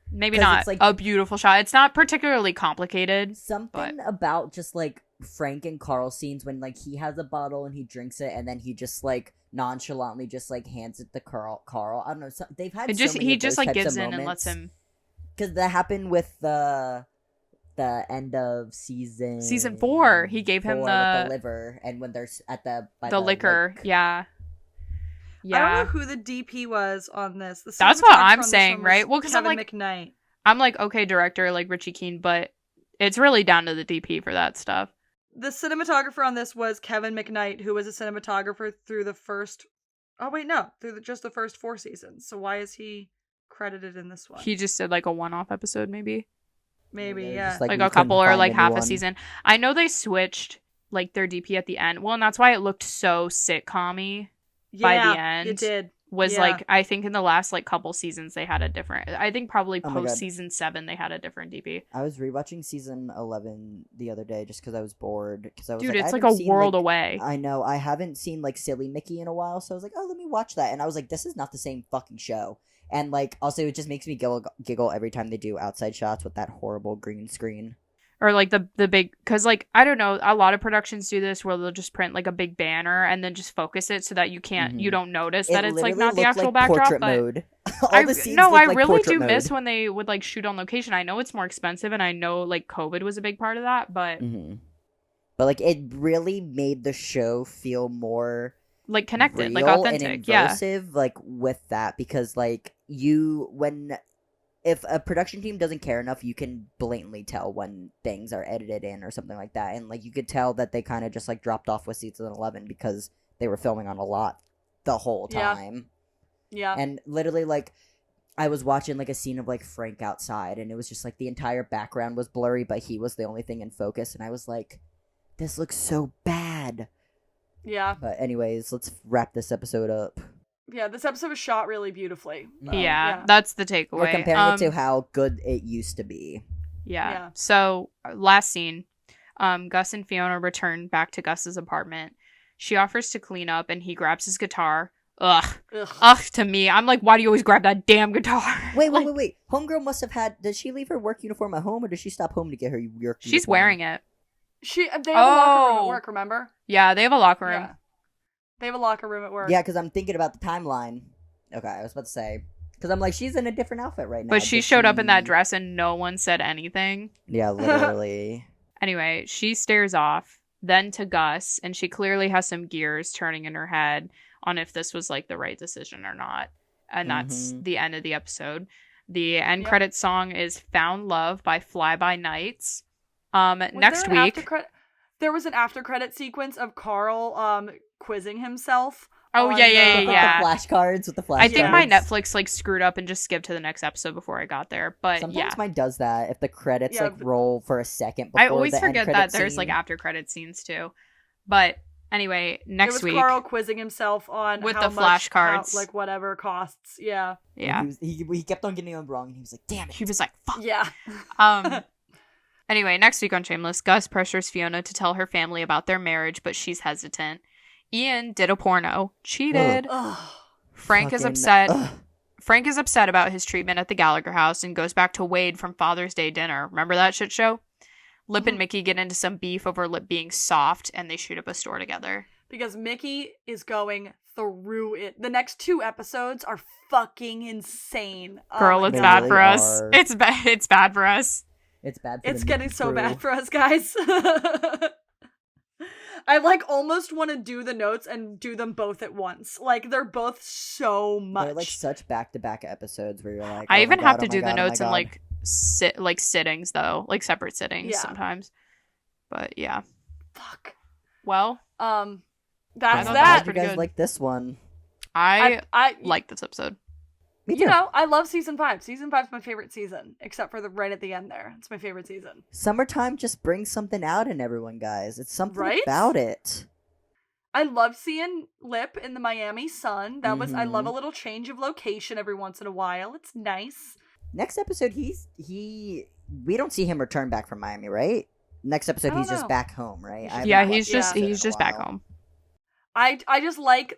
Maybe not like, a beautiful shot. It's not particularly complicated. Something about just like Frank and Carl scenes when like he has a bottle and he drinks it and then he just like nonchalantly just like hands it to Carl. I don't know. They've had He just like gives in and lets him. Because that happened with the end of season 4. He gave him the liver, and when they're at the liquor, I don't know who the DP was on this. That's what I'm saying, right? Well, because I'm like, McKnight. I'm like, okay, director, like Richie Keene, but it's really down to the DP for that stuff. The cinematographer on this was Kevin McKnight, who was a cinematographer through the first. Oh wait, no, just the first 4 seasons. So why is he credited in this one? He just did like a one-off episode, maybe. Maybe, yeah. Like a couple or like half a season. I know they switched like their DP at the end. Well, and that's why it looked so sitcom-y by the end. It did. was like, I think in the last like couple seasons they had a different, I think probably Oh my post God. season 7 they had a different DP. I was rewatching season 11 the other day just because I was bored. Because I was Dude, like, it's I like a haven't seen, world like, away. I know. I haven't seen like Silly Mickey in a while, so I was like, oh, let me watch that. And I was like, this is not the same fucking show. And like, also, it just makes me giggle every time they do outside shots with that horrible green screen. Or like the big, because like, I don't know, a lot of productions do this where they'll just print like a big banner and then just focus it so that you you don't notice that it's like not the actual backdrop. Portrait but mode. All the scenes I look like really portrait do mode. miss when they would like shoot on location. I know it's more expensive and I know like COVID was a big part of that, but but like it really made the show feel more like connected, like real authentic, and immersive, like with that, because like if a production team doesn't care enough, you can blatantly tell when things are edited in or something like that. And like you could tell that they kind of just like dropped off with season 11 because they were filming on a lot the whole time. Yeah. And literally like I was watching like a scene of like Frank outside and it was just like the entire background was blurry, but he was the only thing in focus. And I was like, this looks so bad. Yeah. But anyways, let's wrap this episode up. Yeah, this episode was shot really beautifully. Yeah, that's the takeaway. We're comparing it to how good it used to be. Yeah. So, last scene, Gus and Fiona return back to Gus's apartment. She offers to clean up, and he grabs his guitar. Ugh. To me. I'm like, why do you always grab that damn guitar? Wait. Homegirl must have had... Did she leave her work uniform at home, or did she stop home to get her work She's uniform? wearing it. They have a locker room at work, remember? Yeah, they have a locker room. Yeah. They have a locker room at work. Yeah, because I'm thinking about the timeline. Okay, I was about to say... Because I'm like, she's in a different outfit right now. But she showed up in that dress and no one said anything. Yeah, literally. Anyway, she stares off, then to Gus, and she clearly has some gears turning in her head on if this was like the right decision or not. And that's the end of the episode. The end credits song is Found Love by Fly By Nights. Next week... There was an after credit sequence of Carl quizzing himself. Oh, on yeah. With the flashcards, I think my Netflix like screwed up and just skipped to the next episode before I got there. But sometimes mine does that if the credits roll for a second before I always the forget end that scene. there's like after credit scenes too. But anyway, next week. It was Carl quizzing himself on with how the much, flashcards, like whatever costs. Yeah. Yeah. He kept on getting them wrong, and he was like, "Damn it!" He was like, "Fuck." Yeah. Anyway, next week on Shameless, Gus pressures Fiona to tell her family about their marriage, but she's hesitant. Ian did a porno. Cheated. Frank is upset. Frank is upset about his treatment at the Gallagher house and goes back to Wade from Father's Day dinner. Remember that shit show? Lip and Mickey get into some beef over Lip being soft, and they shoot up a store together. Because Mickey is going through it. The next 2 episodes are fucking insane. Girl, it's bad for us. It's bad for us. It's bad for It's getting so bad for us, guys. I like almost want to do the notes and do them both at once. Like they're both so much. They're like such back-to-back episodes where you're like, I even have to do the notes in like sittings though, like separate sittings sometimes. But yeah. Fuck. Well, that's that. that. You guys like this one? I like this episode. Me too. You know, I love season 5. Season 5 is my favorite season, except for the right at the end there. It's my favorite season. Summertime just brings something out in everyone, guys. It's something about it. I love seeing Lip in the Miami sun. That was I love a little change of location every once in a while. It's nice. Next episode, we don't see him return back from Miami, right? Next episode, he's just back home, right? He's just back home. I just like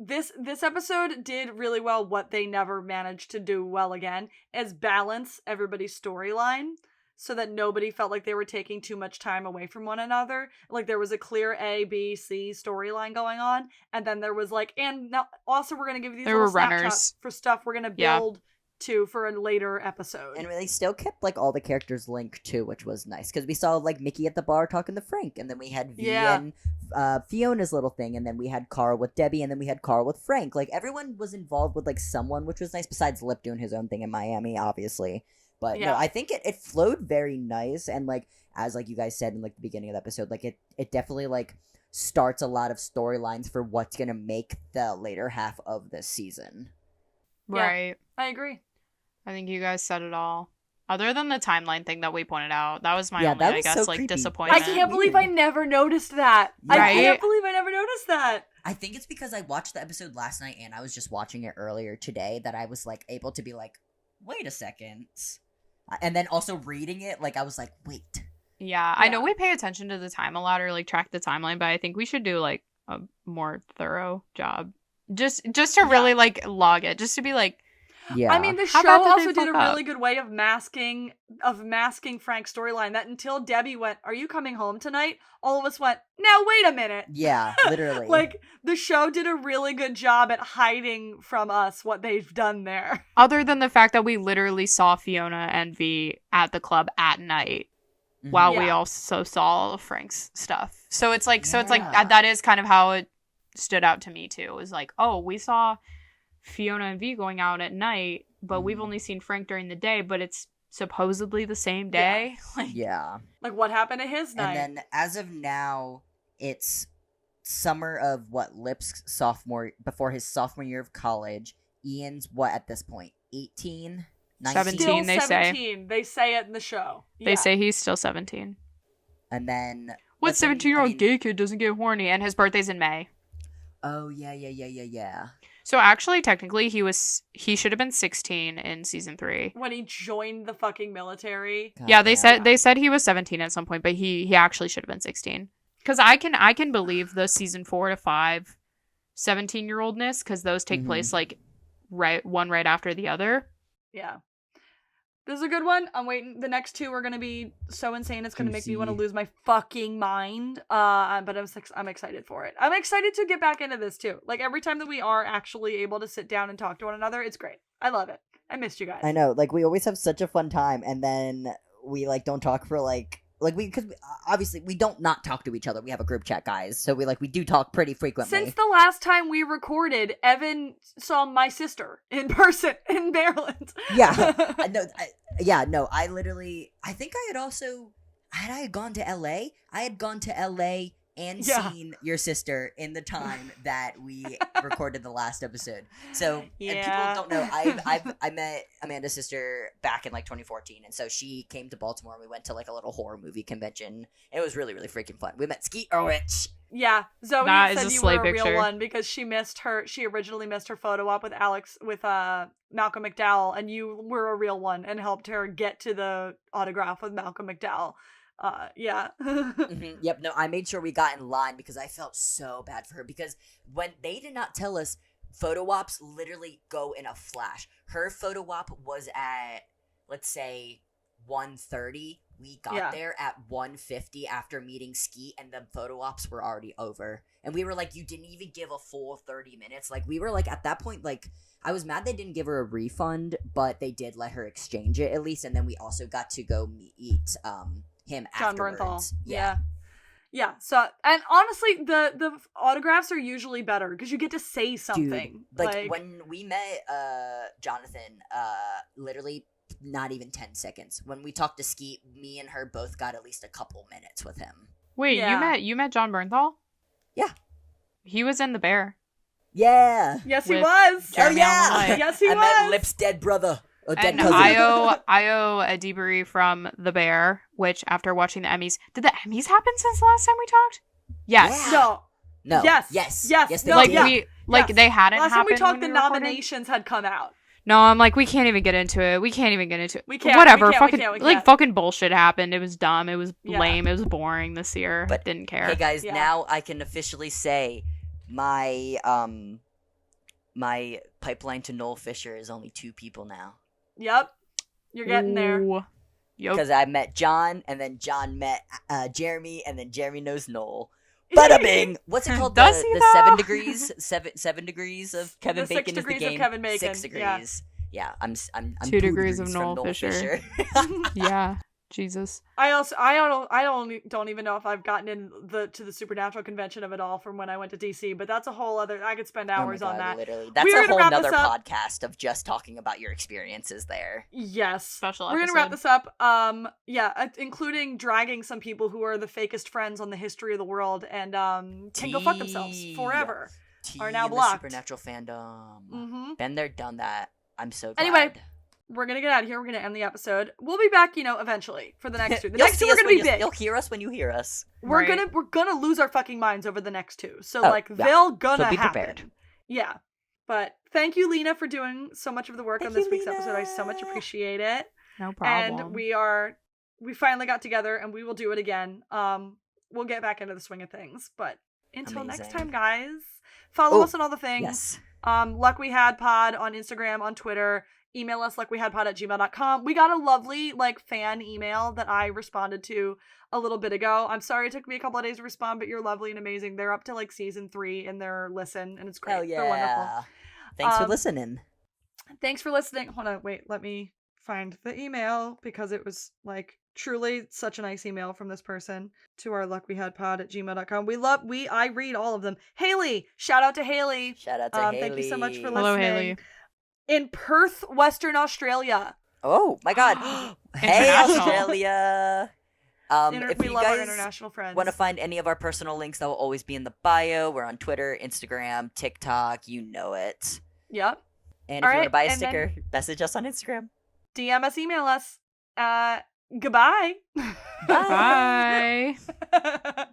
this episode did really well what they never managed to do well again, is balance everybody's storyline so that nobody felt like they were taking too much time away from one another. Like there was a clear A, B, C storyline going on, and then there was like, and now also we're gonna give you these little snapshots for stuff we're gonna build to for a later episode. And they still kept like all the characters linked too, which was nice because we saw like Mickey at the bar talking to Frank, and then we had V and Fiona's little thing, and then we had Carl with Debbie, and then we had Carl with Frank. Like everyone was involved with like someone, which was nice. Besides Lip doing his own thing in Miami, obviously. But no, I think it flowed very nice, and like as like you guys said in like the beginning of the episode, like it definitely like starts a lot of storylines for what's gonna make the later half of this season. Right. I agree. I think you guys said it all. Other than the timeline thing that we pointed out, that was my Yeah, only, that I was guess, so like, creepy. disappointment. I can't believe I never noticed that. Right? I can't believe I never noticed that. I think it's because I watched the episode last night and I was just watching it earlier today that I was like able to be like, wait a second. And then also reading it, like I was like, wait. Yeah, I know we pay attention to the time a lot or like track the timeline, but I think we should do like a more thorough job. Just to really like log it, just to be like, Yeah. I mean, the How show bad did they also did a fuck up? really good way of masking Frank's storyline. That until Debbie went, "Are you coming home tonight?" all of us went, "Now wait a minute." Yeah, literally. Like the show did a really good job at hiding from us what they've done there. other than the fact that we literally saw Fiona and V at the club at night. While we Yeah. also saw Frank's stuff. So it's like Yeah. that is kind of how it stood out to me too. It was like, oh, we saw Fiona and V going out at night, but we've only seen Frank during the day, but it's supposedly the same day. Like, Yeah. Like what happened to his night? And then as of now, it's summer of Lip's before his sophomore year of college. Ian's what at this point? 18? 19? 17. Still they say. 17. They say it in the show. They say he's still 17. And then What let's say- 17-year-old gay kid doesn't get horny? And his birthday's in May. Oh yeah. So actually, technically, he should have been 16 in season 3. when he joined the fucking military. God Yeah, they damn. said he was 17 at some point, but he actually should have been 16. Because I can believe the season 4 to 5 17-year-oldness, because those take place like right after the other. Yeah. This is a good one. I'm waiting. The next two are going to be so insane. It's going to make me want to Juicy. lose my fucking mind. But I'm excited for it. I'm excited to get back into this too. Like every time that we are actually able to sit down and talk to one another, it's great. I love it. I missed you guys. I know, like we always have such a fun time, and then we like don't talk for like because obviously we don't not talk to each other. We have a group chat, guys, so we do talk pretty frequently. Since the last time we recorded, Evan saw my sister in person in Maryland. Yeah, I literally, I think I had gone to LA. I had gone to LA and seen your sister in the time that we recorded the last episode. So, and people don't know, I met Amanda's sister back in like 2014, and so she came to Baltimore and we went to like a little horror movie convention. It was really, really freaking fun. We met Skeet Ulrich. Yeah, Zoe That is said a you slay were a picture. real one because she originally missed her photo op with Malcolm McDowell, and you were a real one and helped her get to the autograph with Malcolm McDowell. Yeah. Yep, no, I made sure we got in line because I felt so bad for her because when they did not tell us, photo ops literally go in a flash. Her photo op was at, let's say, 1:30. We got there at 1:50 after meeting Skeet, and the photo ops were already over. And we were like, you didn't even give a full 30 minutes. Like, we were like, at that point, like, I was mad they didn't give her a refund, but they did let her exchange it at least. And then we also got to go meet him John afterwards. Bernthal. Yeah. So, and honestly, the autographs are usually better because you get to say something. Dude, like when we met Jonathan, literally not even 10 seconds. When we talked to Skeet, me and her both got at least a couple minutes with him. Wait, Yeah. you met John Bernthal? Yeah. He was in The Bear. Yeah. Yes, he With was. Jeremy oh Allen yeah. White. Yes, he I was. met Lip's dead brother. Or dead And cousin. I owe a debrief from The Bear, which after watching the Emmys, did the Emmys happen since the last time we talked? Yes. Yeah. No. No. Yes. Yes. Yes. Yes, they No, Like did. yeah. Yes. they hadn't Last time we happened talked, when the we recorded? nominations had come out. No, I'm like, we can't even get into it. We can't even get into it. We can't. Whatever. We fucking can't. like fucking bullshit happened. It was dumb. It was Yeah. lame. It was boring this year. But- Didn't care. Hey guys, Yeah. now I can officially say my my pipeline to Noel Fisher is only 2 people now. Yep. You're getting there. Ooh. Yup. Because I met John, and then John met Jeremy, and then Jeremy knows Noel. Bada bing! What's it called? Does he, the though? 7 degrees? Seven degrees of Kevin The 6 Bacon is the degrees of game. Kevin Bacon, 6 yeah. degrees. Yeah, I'm 2 degrees of from Noel Fisher. Yeah. Jesus. I don't even know if I've gotten to the Supernatural convention of it all from when I went to DC, but that's a whole other. I could spend Oh my hours on God, that. literally. That's We're a gonna whole wrap nother this up. podcast of just talking about your experiences there. Yes. Special We're gonna wrap episode. this up. Including dragging some people who are the fakest friends on the history of the world and can go fuck themselves Tea. forever. Are Tea now in the blocked. Supernatural fandom. Mm-hmm. Been there, done that. I'm so glad. Anyway, we're gonna get out of here. We're gonna end the episode. We'll be back, eventually for the next two. The You'll next two see are us gonna when be big. You'll hear us when you hear us. We're Right. gonna lose our fucking minds over the next two. So Oh, yeah. they'll gonna So be happen. prepared. Yeah. But thank you, Lena, for doing so much of the work Thank on this you, week's Lena. episode. I so much appreciate it. No problem. And we finally got together and we will do it again. We'll get back into the swing of things. But until next Amazing. time, guys, follow Oh, us on all the things. Yes. luckwehadpod on Instagram, on Twitter. Email us luckwehadpod@gmail.com. We got a lovely fan email that I responded to a little bit ago. I'm sorry it took me a couple of days to respond, but you're lovely and amazing. They're up to season 3 in their listen, and it's great. Hell They're wonderful. yeah. Thanks for listening. Thanks for listening. Hold on, wait, let me find the email because it was truly such a nice email from this person to our luckwehadpod@gmail.com. I read all of them. Haley, shout out to Haley. Shout out to Haley. Thank you so much for listening. Hello, Haley. In Perth, Western Australia. Oh my god. Hey, International. Australia. If We you love our guys international friends. want to find any of our personal links, that will always be in the bio. We're on Twitter, Instagram, TikTok. You know it. Yep. And All if you want right, to buy a and then- sticker, message us on Instagram. DM us, email us. Goodbye. Bye. Bye.